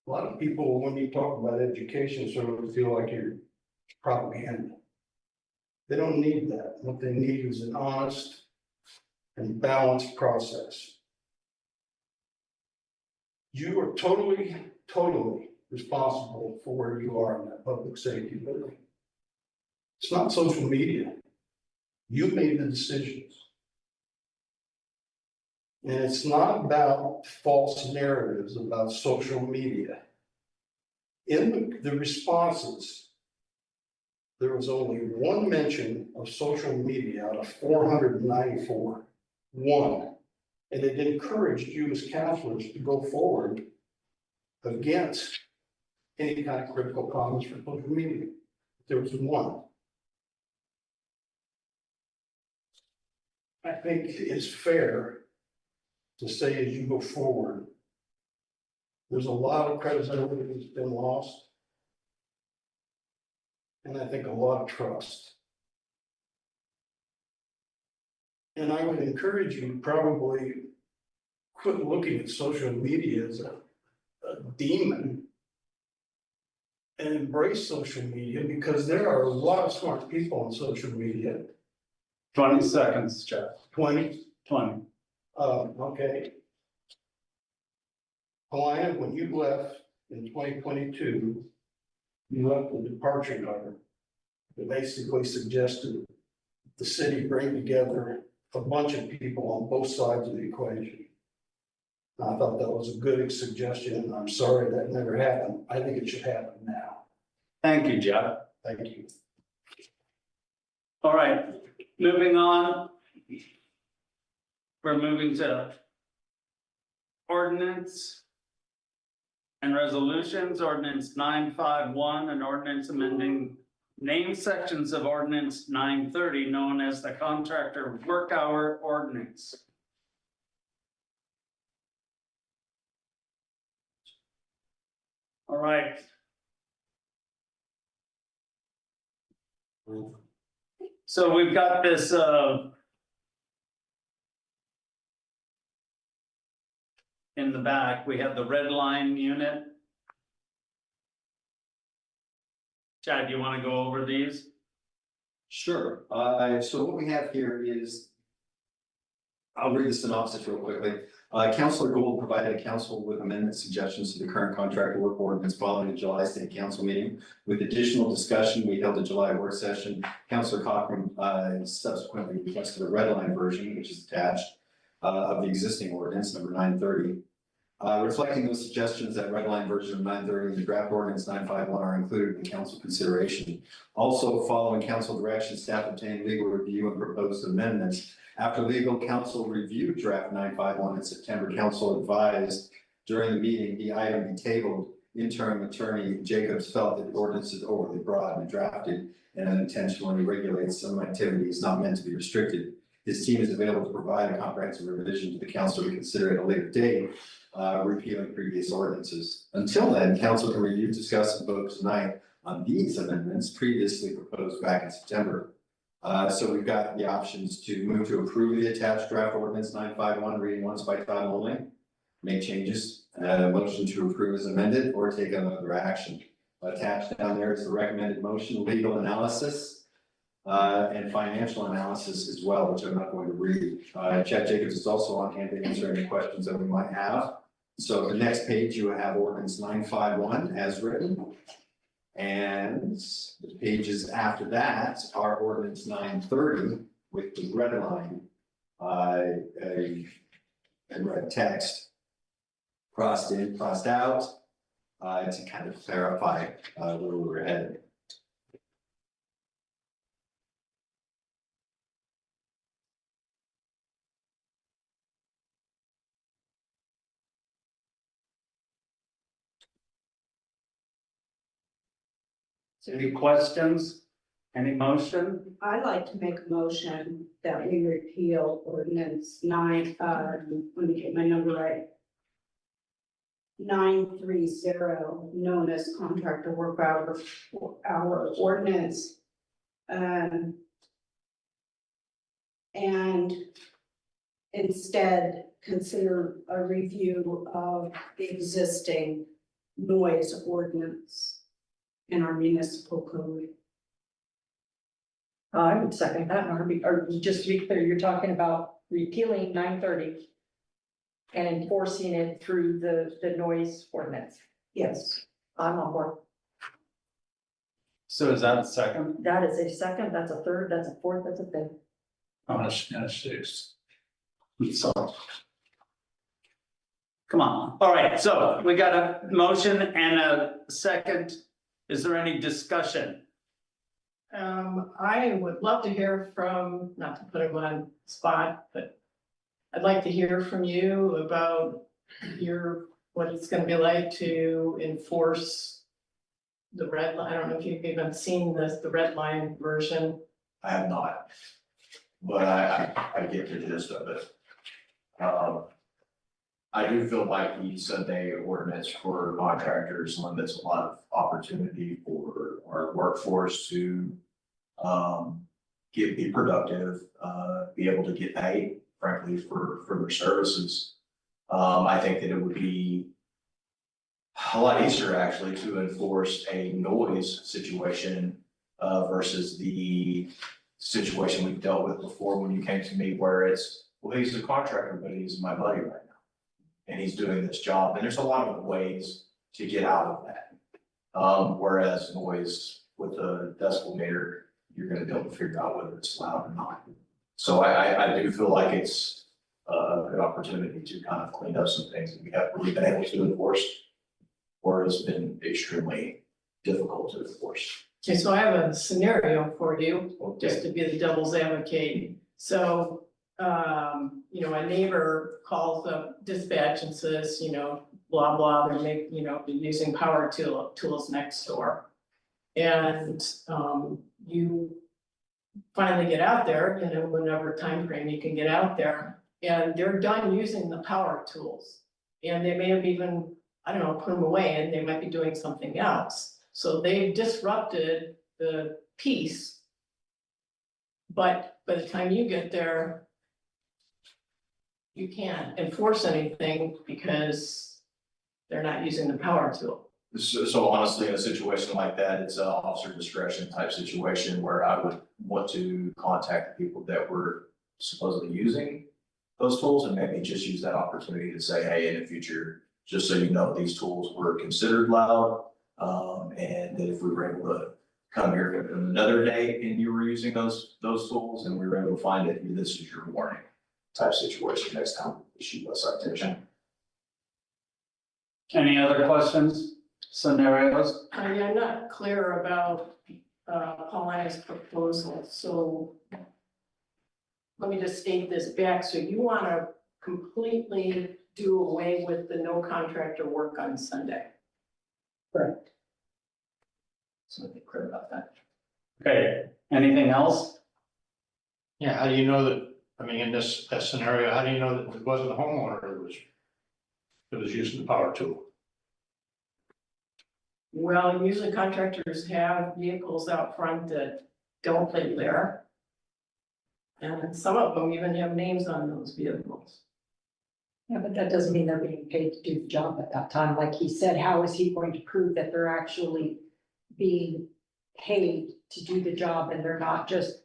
A lot of people, when you talk about education, sort of feel like you're propaganda. They don't need that. What they need is an honest, and balanced process. You are totally responsible for where you are in that public safety building. It's not social media. You made the decisions. And it's not about false narratives about social media. In the responses, there was only one mention of social media out of 494. One. And it encouraged you as counselors to go forward against any kind of critical comments for social media. There was one. I think it's fair to say as you go forward, there's a lot of credibility that's been lost. And I think a lot of trust. And I would encourage you to probably quit looking at social media as a demon and embrace social media, because there are a lot of smart people on social media. 20 seconds, Jeff. 20. 20. Okay. Alana, when you left in 2022, you left the departure letter that basically suggested the city bring together a bunch of people on both sides of the equation. I thought that was a good suggestion, and I'm sorry that never happened. I think it should happen now. Thank you, Jeff. Thank you. All right, moving on. We're moving to ordinance and resolutions, ordinance 951, an ordinance amending name sections of ordinance 930, known as the contractor work hour ordinance. All right. So we've got this, in the back, we have the red line unit. Chad, do you want to go over these? Sure. So what we have here is, I'll read the synopsis real quickly. Councilor Gould provided council with amendment suggestions to the current contractor work ordinance following the July State Council meeting. With additional discussion, we held a July work session. Councilor Cochran subsequently requested a red line version, which is attached, of the existing ordinance, number 930. Reflecting those suggestions, that red line version of 930 and the draft ordinance 951 are included in council consideration. Also, following council direction, staff obtained legal review and proposed amendments. After legal counsel reviewed draft 951 in September, council advised during the meeting the item be tabled. Interim attorney Jacobs felt that the ordinance is overly broad and drafted and unintentionally regulates some activities not meant to be restricted. His team is available to provide a comprehensive revision to the council to consider at a later date, repealing previous ordinances. Until then, council can review, discuss, and vote tonight on these amendments previously proposed back in September. So we've got the options to move to approve the attached draft ordinance 951, reading once by title only, make changes, motion to approve as amended, or take another action. Attached down there is the recommended motion, legal analysis, and financial analysis as well, which I'm not going to read. Chad Jacobs is also on hand to answer any questions that we might have. So the next page, you have ordinance 951 as written. And the pages after that are ordinance 930 with the red line, and red text crossed in, crossed out, to kind of clarify where we were headed. Any questions? Any motion? I'd like to make a motion that we repeal ordinance let me get my number right. 930, known as contractor work hour ordinance. And instead consider a review of the existing noise ordinance in our municipal code. I would second that, Marby, or just to be clear, you're talking about repealing 930 and enforcing it through the noise ordinance. Yes, I'm on board. So is that a second? That is a second, that's a third, that's a fourth, that's a fifth. On a sixth. So. Come on. All right, so we got a motion and a second. Is there any discussion? I would love to hear from, not to put him on the spot, but I'd like to hear from you about what it's gonna be like to enforce the red line. I don't know if you've even seen the red line version. I have not. But I get the gist of it. I do feel like the Sunday ordinance for contractors limits a lot of opportunity for our workforce to be productive, be able to get paid, frankly, for their services. I think that it would be a lot easier actually to enforce a noise situation versus the situation we've dealt with before when you came to me where it's, well, he's a contractor, but he's my buddy right now. And he's doing this job, and there's a lot of ways to get out of that. Whereas noise with a decibel meter, you're gonna be able to figure out whether it's loud or not. So I do feel like it's a good opportunity to kind of clean up some things that we haven't really been able to enforce, or it's been extremely difficult to enforce. Okay, so I have a scenario for you, just to be the devil's advocate. So, a neighbor calls up dispatch and says, blah, blah, they're using power tools next door. And, you finally get out there, whenever time frame you can get out there, and they're done using the power tools. And they may have even, I don't know, put them away and they might be doing something else. So they've disrupted the peace. But by the time you get there, you can't enforce anything because they're not using the power tool. So honestly, in a situation like that, it's an officer discretion type situation where I would want to contact the people that were supposedly using those tools and maybe just use that opportunity to say, hey, in the future, just so you know, these tools were considered loud. And that if we were able to come here another day and you were using those tools and we were able to find it, this is your warning type situation next time, issue a citation. Any other questions, scenarios? I'm not clear about Paulina's proposal, so let me just state this back. So you want to completely do away with the no contractor work on Sunday? Correct. So be clear about that. Okay, anything else? Yeah, how do you know that, in this scenario, how do you know that it wasn't a homeowner that was using the power tool? Well, usually contractors have vehicles out front that don't live there. And some of them even have names on those vehicles. Yeah, but that doesn't mean they're being paid to do the job at that time. Like he said, how is he going to prove that they're actually being paid to do the job and they're not just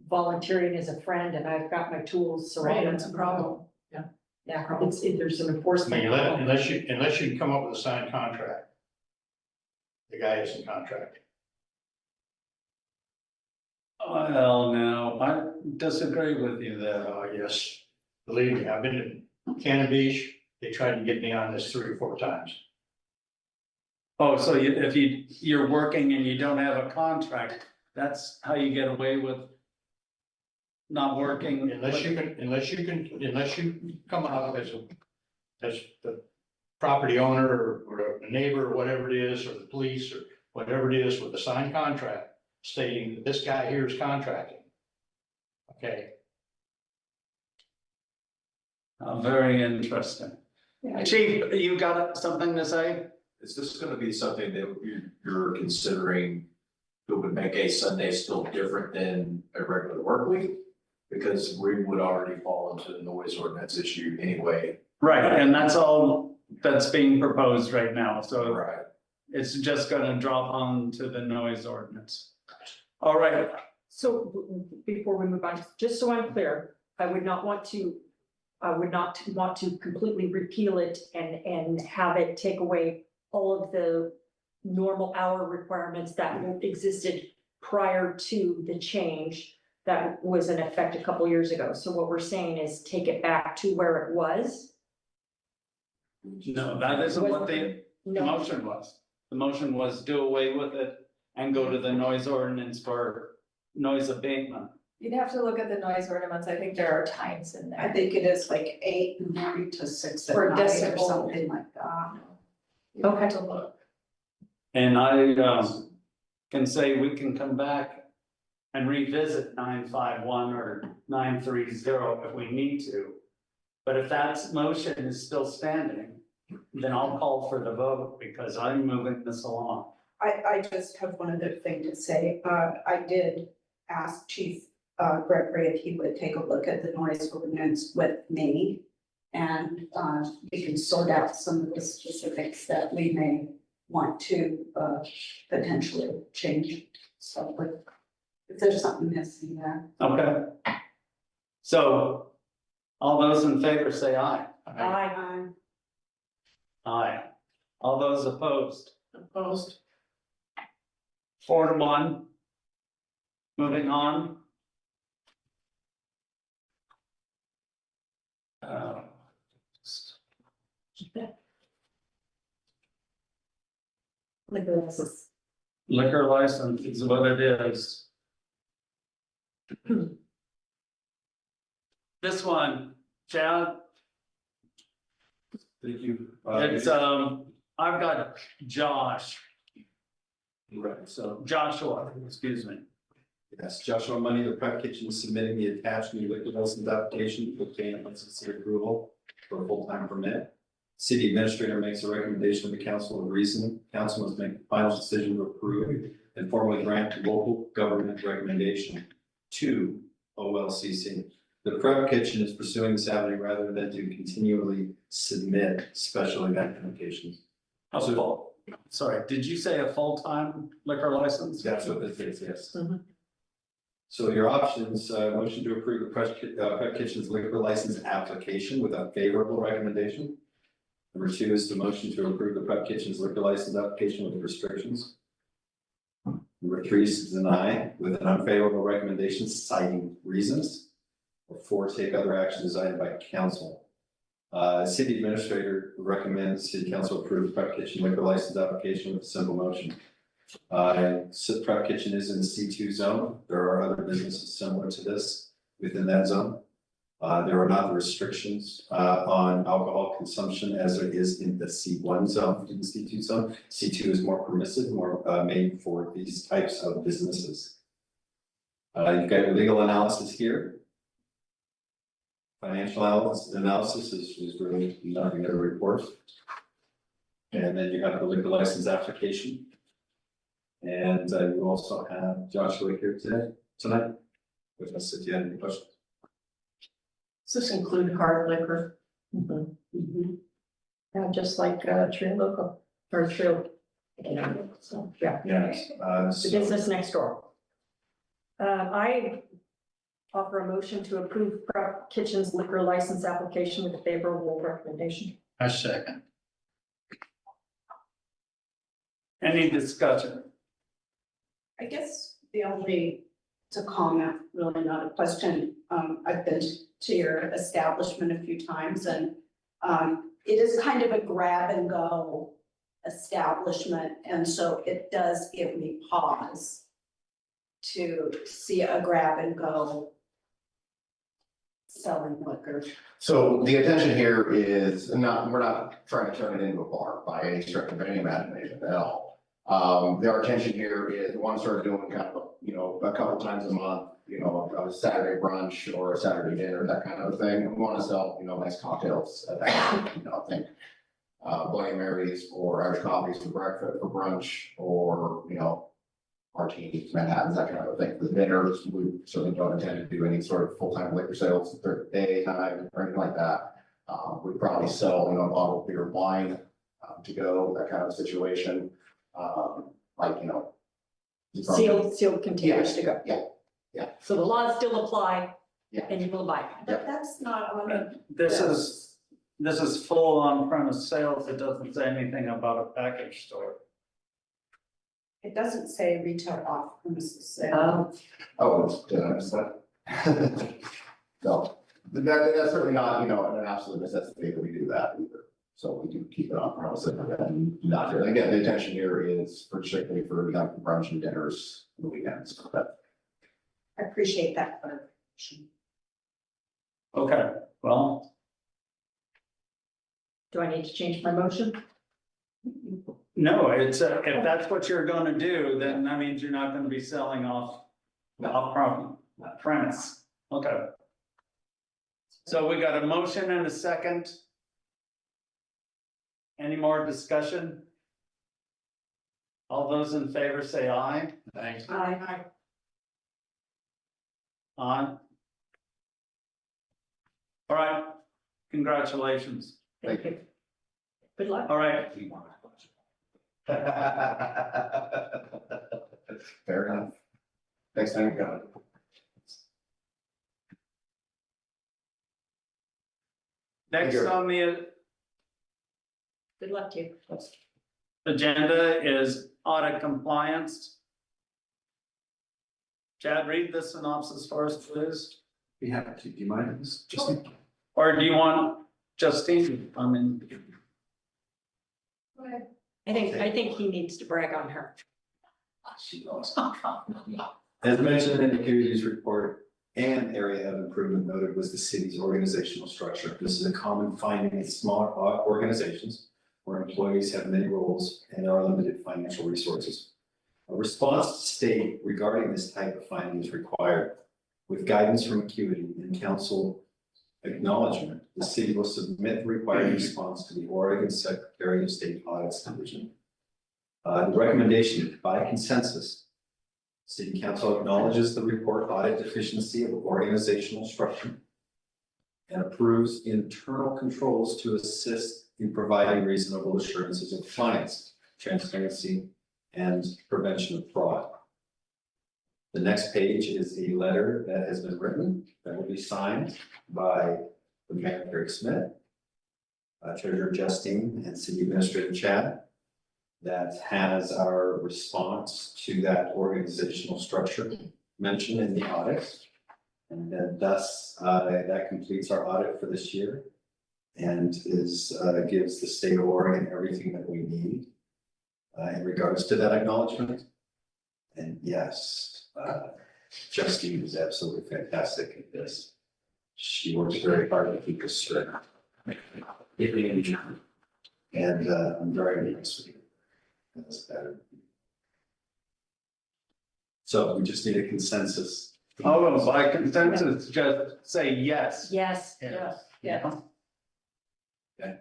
volunteering as a friend and I've got my tools surrounded? Right, that's a problem. Yeah, there's an enforcement. problem. Unless you can come up with a signed contract. The guy isn't contracting. Well, no, I disagree with you there. Yes, believe me, I've been to Cannon Beach, they tried to get me on this 3 or 4 times. Oh, so if you're working and you don't have a contract, that's how you get away with not working? Unless you come out as the property owner or a neighbor or whatever it is, or the police or whatever it is with a signed contract stating that this guy here is contracting. Okay. Very interesting. Chief, you got something to say? Is this gonna be something that you're considering that would make a Sunday still different than a regular work week? Because we would already fall into the noise ordinance issue anyway. Right, and that's all that's being proposed right now, so Right. it's just gonna drop on to the noise ordinance. All right, So before we move on, just so I'm clear, I would not want to completely repeal it and have it take away all of the normal hour requirements that existed prior to the change that was in effect a couple years ago. So what we're saying is take it back to where it was. No, that isn't what the No, motion was. The motion was do away with it and go to the noise ordinance for noise abatement. You'd have to look at the noise ornaments. I think there are times in I there. think it is like 8 in the morning to 6 at For night or decibel. something like that. You'd have to look. And I, can say we can come back and revisit 951 or 930 if we need to. But if that motion is still standing, then I'll call for the vote because I'm moving this along. I just have one other thing to say. I did ask Chief Gregory if he would take a look at the noise ordinance with me. And we can sort out some of the specifics that we may want to potentially change. So if there's something missing there. Okay. So all those in favor say aye. I, Aye. All those opposed? Opposed? 4-1. Moving on. Liquor license is what it is. This one, Chad, Thank you. it's, I've got Josh, Right, so, Joshua, excuse me. yes, Joshua Money, the prep kitchen is submitting the attached new liquor license application to obtain licensing approval for a full-time permit. City administrator makes a recommendation to the council of reason. Council must make the final decision to approve and formally grant local government recommendation to OLCC. The prep kitchen is pursuing this avenue rather than to continually submit special event applications. Sorry, did you say a full-time liquor license? That's what this is, yes. Mhm. So your options, motion to approve the prep kitchen's liquor license application with a favorable recommendation. Number 2 is the motion to approve the prep kitchen's liquor license application with restrictions. Number 3 is to deny with an unfavorable recommendation citing reasons. Or 4, take other actions decided by council. City administrator recommends city council approve prep kitchen liquor license application with a simple motion. Prep kitchen is in the C2 zone. There are other businesses similar to this within that zone. There are not the restrictions on alcohol consumption as there is in the C1 zone, in the C2 zone. C2 is more permissive, more made for these types of businesses. You've got your legal analysis here. Financial analysis is really nothing to report. And then you have the liquor license application. And you also have Joshua here tonight with us if you have any questions. Does this include hard liquor? Yeah, just like Trio Local or Trio. So, yeah. Yes. the business next door. I offer a motion to approve Prep Kitchen's liquor license application with a favorable recommendation. I second. Any discussion? I guess the only, it's a comment, really not a question. I've been to your establishment a few times and it is kind of a grab and go establishment. And so it does give me pause to see a grab and go selling liquor. So the intention here is we're not trying to turn it into a bar by any stretch of any imagination at all. Our intention here is we want to start doing kind of, a couple times a month, a Saturday brunch or a Saturday dinner, that kind of thing. We want to sell, nice cocktails at that, think Bloody Marys or Irish coffees for breakfast, for brunch, or, martinis, Manhattans, that kind of thing. For the dinners, we certainly don't intend to do any sort of full-time liquor sales, daytime or anything like that. We probably sell, a bottle of beer, wine to go, that kind of situation. Sealed containers to go. Yeah. So the laws still apply. and you will buy. But that's not on. This is full on-premise sales. It doesn't say anything about a package store. It doesn't say retail off premises sale. Oh, did I miss that? No, that's certainly not, an absolute necessity that we do that either. So we do keep it on premise and not, and again, the intention here is particularly for brunch and dinners on the weekends, but. I appreciate that clarification. Okay, well, Do I need to change my motion? no, it's, if that's what you're gonna do, then that means you're not gonna be selling off premise. Okay. So we got a motion and a second. Any more discussion? All those in favor say aye. Thanks. Aye. All right, congratulations. Thank you. Good luck. All right, Fair enough. Next time you got it. next on the Good luck to you. agenda is audit compliance. Chad, read the synopsis for us, please. Be happy to. Do you mind? Just. Or do you want Justine? I mean, I think he needs to brag on her. She knows. As mentioned in the community's report, an area of improvement noted was the city's organizational structure. This is a common finding in smaller organizations where employees have many roles and there are limited financial resources. A response to state regarding this type of finding is required. With guidance from Acuity and council acknowledgement, the city will submit the required response to the Oregon Secretary of State Audits Division. The recommendation by consensus, city council acknowledges the report audit deficiency of organizational structure and approves internal controls to assist in providing reasonable assurances of compliance, transparency, and prevention of fraud. The next page is a letter that has been written that will be signed by the Mayor Eric Smith, Treasurer Justine, and City Administrator Chad. That has our response to that organizational structure mentioned in the audit. And then thus, that completes our audit for this year and gives the state of Oregon everything that we need in regards to that acknowledgement. And yes, Justine is absolutely fantastic at this. She works very hard to keep us straight. And I'm very impressed with you. That's better. So we just need a consensus. oh, by consensus, just say yes. Yes, Yes. yeah.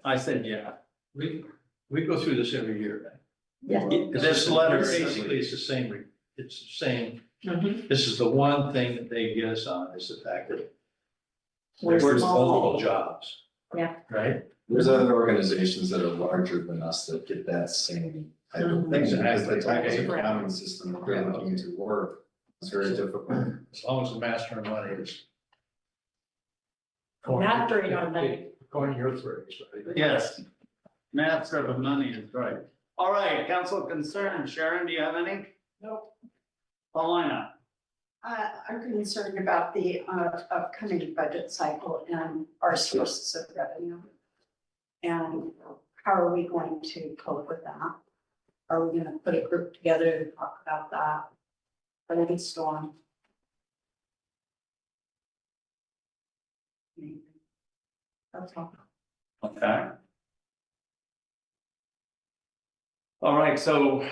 I said, yeah. We go through this every year. Yeah. This letter, Basically, it's the same, Mhm. this is the one thing that they get us on, is the fact that We're there's small. multiple jobs. Yeah. Right? There's other organizations that are larger than us that get that same type of thing, because the type of accounting system that they're looking to work is very difficult. As long as the master of money is. Not very automatic. According to your phrase, right? yes. Master of money is right. All right, council concern. Sharon, do you have any? Nope. Paulina? I'm concerned about the upcoming budget cycle and our sources of revenue. And how are we going to cope with that? Are we gonna put a group together to talk about that? Brainstorm? That's all. Okay. All right, so,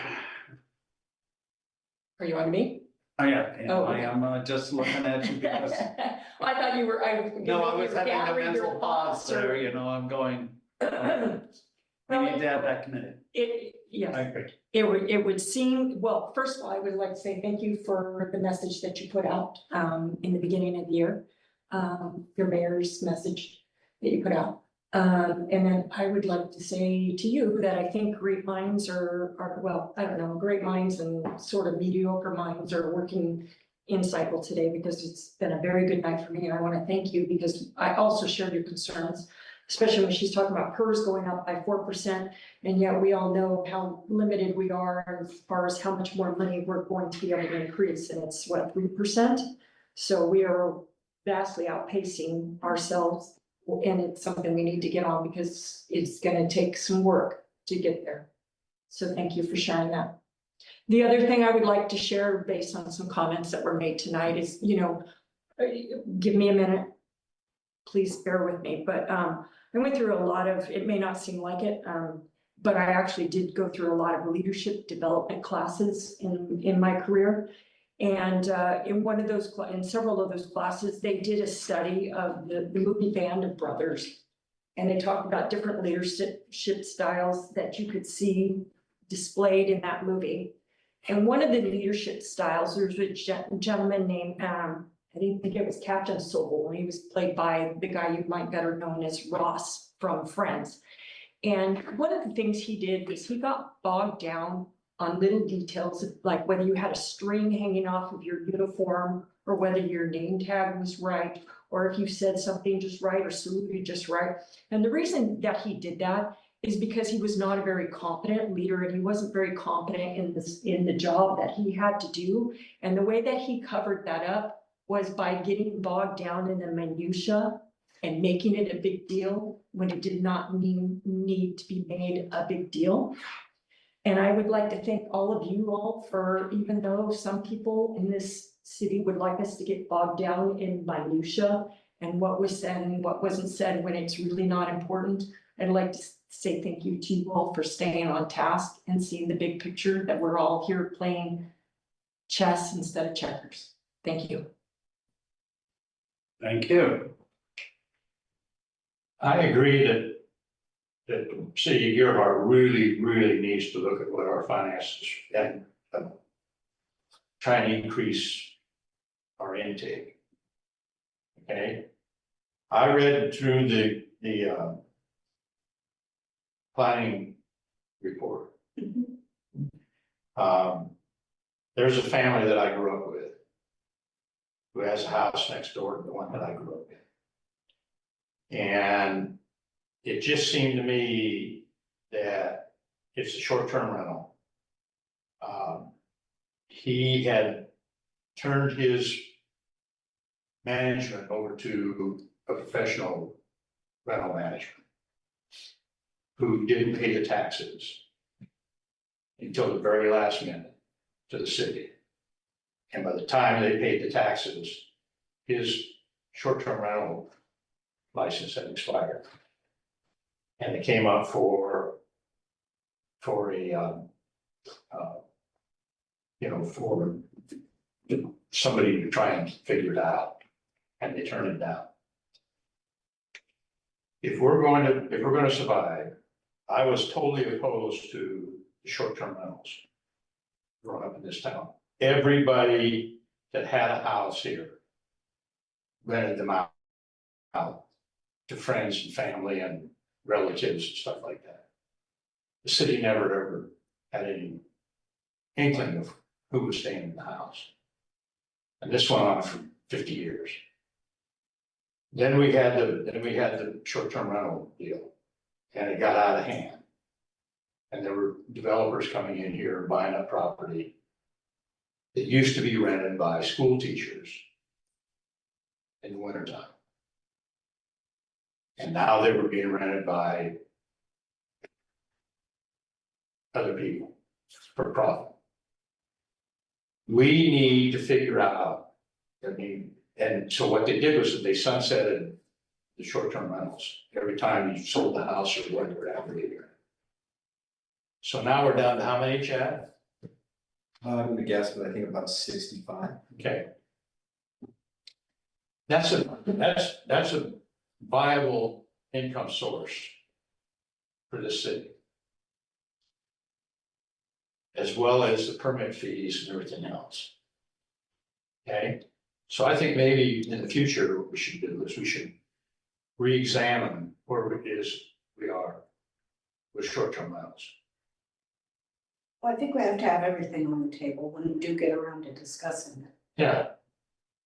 Are you on me? I Oh, I okay. am just looking at you because, I thought you were, no, I was having a mental pause there, I'm going, we need to have that committed. Yes. I agree. It would seem, well, first of all, I would like to say thank you for the message that you put out in the beginning of the year. Your mayor's message that you put out. And then I would like to say to you that I think great minds are, well, I don't know, great minds and sort of mediocre minds are working insightful today because it's been a very good night for me. I want to thank you because I also shared your concerns, especially when she's talking about PERS going up by 4%. And yet we all know how limited we are as far as how much more money we're going to be able to increase. And it's what, 3%? So we are vastly outpacing ourselves. And it's something we need to get on because it's going to take some work to get there. So thank you for sharing that. The other thing I would like to share based on some comments that were made tonight is, give me a minute. Please bear with me, but I went through a lot of, it may not seem like it, but I actually did go through a lot of leadership development classes in my career. And in several of those classes, they did a study of the movie Band of Brothers. And they talked about different leadership styles that you could see displayed in that movie. And one of the leadership styles, there was a gentleman named, I didn't think it was Captain Sobel. He was played by the guy you might better known as Ross from Friends. And one of the things he did was he got bogged down on little details, like whether you had a string hanging off of your uniform or whether your name tag was right, or if you said something just right or saluted just right. And the reason that he did that is because he was not a very competent leader and he wasn't very competent in the job that he had to do. And the way that he covered that up was by getting bogged down in the minutia and making it a big deal when it did not need to be made a big deal. And I would like to thank all of you all for, even though some people in this city would like us to get bogged down in minutia and what was said and what wasn't said when it's really not important, I'd like to say thank you to you all for staying on task and seeing the big picture that we're all here playing chess instead of checkers. Thank you. Thank you. I agree that City of Gearhart really needs to look at what our finances and try and increase our intake. Okay? I read through the planning report. There's a family that I grew up with who has a house next door to the one that I grew up in. And it just seemed to me that it's a short-term rental. He had turned his management over to a professional rental management who didn't pay the taxes until the very last minute to the city. And by the time they paid the taxes, his short-term rental license had expired. And it came up for somebody to try and figure it out, and they turned it down. If we're going to survive, I was totally opposed to short-term rentals growing up in this town. Everybody that had a house here rented them out to friends and family and relatives and stuff like that. The city never ever had any inkling of who was staying in the house. And this went on for 50 years. Then we had the short-term rental deal, and it got out of hand. And there were developers coming in here and buying up property that used to be rented by school teachers in the wintertime. And now they were being rented by other people for profit. We need to figure out, and so what they did was they sunsetted the short-term rentals every time you sold the house or whatever after the year. So now we're down to how many, Chad? I'm gonna guess, but I think about 65. Okay. That's a viable income source for the city, as well as the permit fees and everything else. Okay, so I think maybe in the future, what we should do is we should re-examine where it is we are with short-term rentals. Well, I think we have to have everything on the table when we do get around to discussing it. Yeah,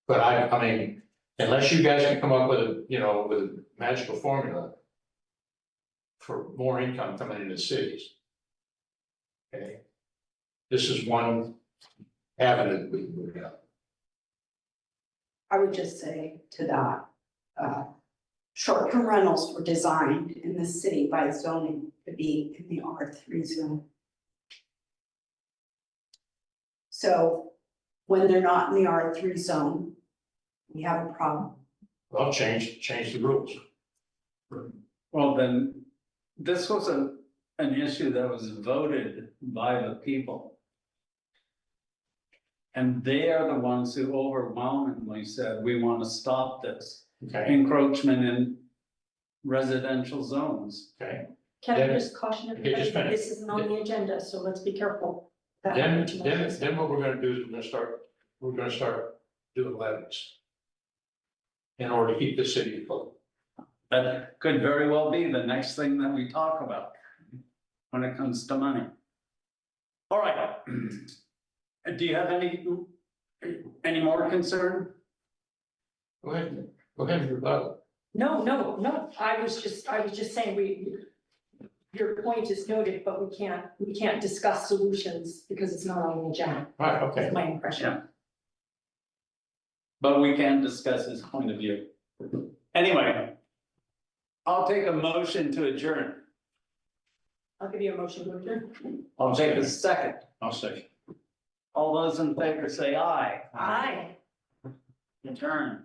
But I mean, unless you guys can come up with a, you know, with a magical formula for more income coming into cities. Okay. This is one avenue we can move down. I would just say to that, short-term rentals were designed in the city by zoning to be in the R3 zone. So when they're not in the R3 zone, we have a problem. Well, change the rules. Well, then, this was an issue that was voted by the people. And they are the ones who overwhelmingly said, we want to stop this Okay, encroachment in residential zones. okay. Can I Then- just caution Okay, everybody just a that minute. this isn't on the agenda, so let's be careful. Then what we're gonna do is we're gonna start doing levies. In order to keep the city afloat. That could very well be the next thing that we talk about when it comes to money. All right. Do you have any more concern? Go ahead, rebuttal. No, I was just saying your point is noted, but we can't discuss solutions because it's not on the agenda. Right, okay. That's my impression. Yeah. But we can discuss his point of view. Anyway, I'll take a motion to adjourn. I'll give you a motion to adjourn. I'll take a second. I'll say. All those in favor say aye. Aye. Adjourn.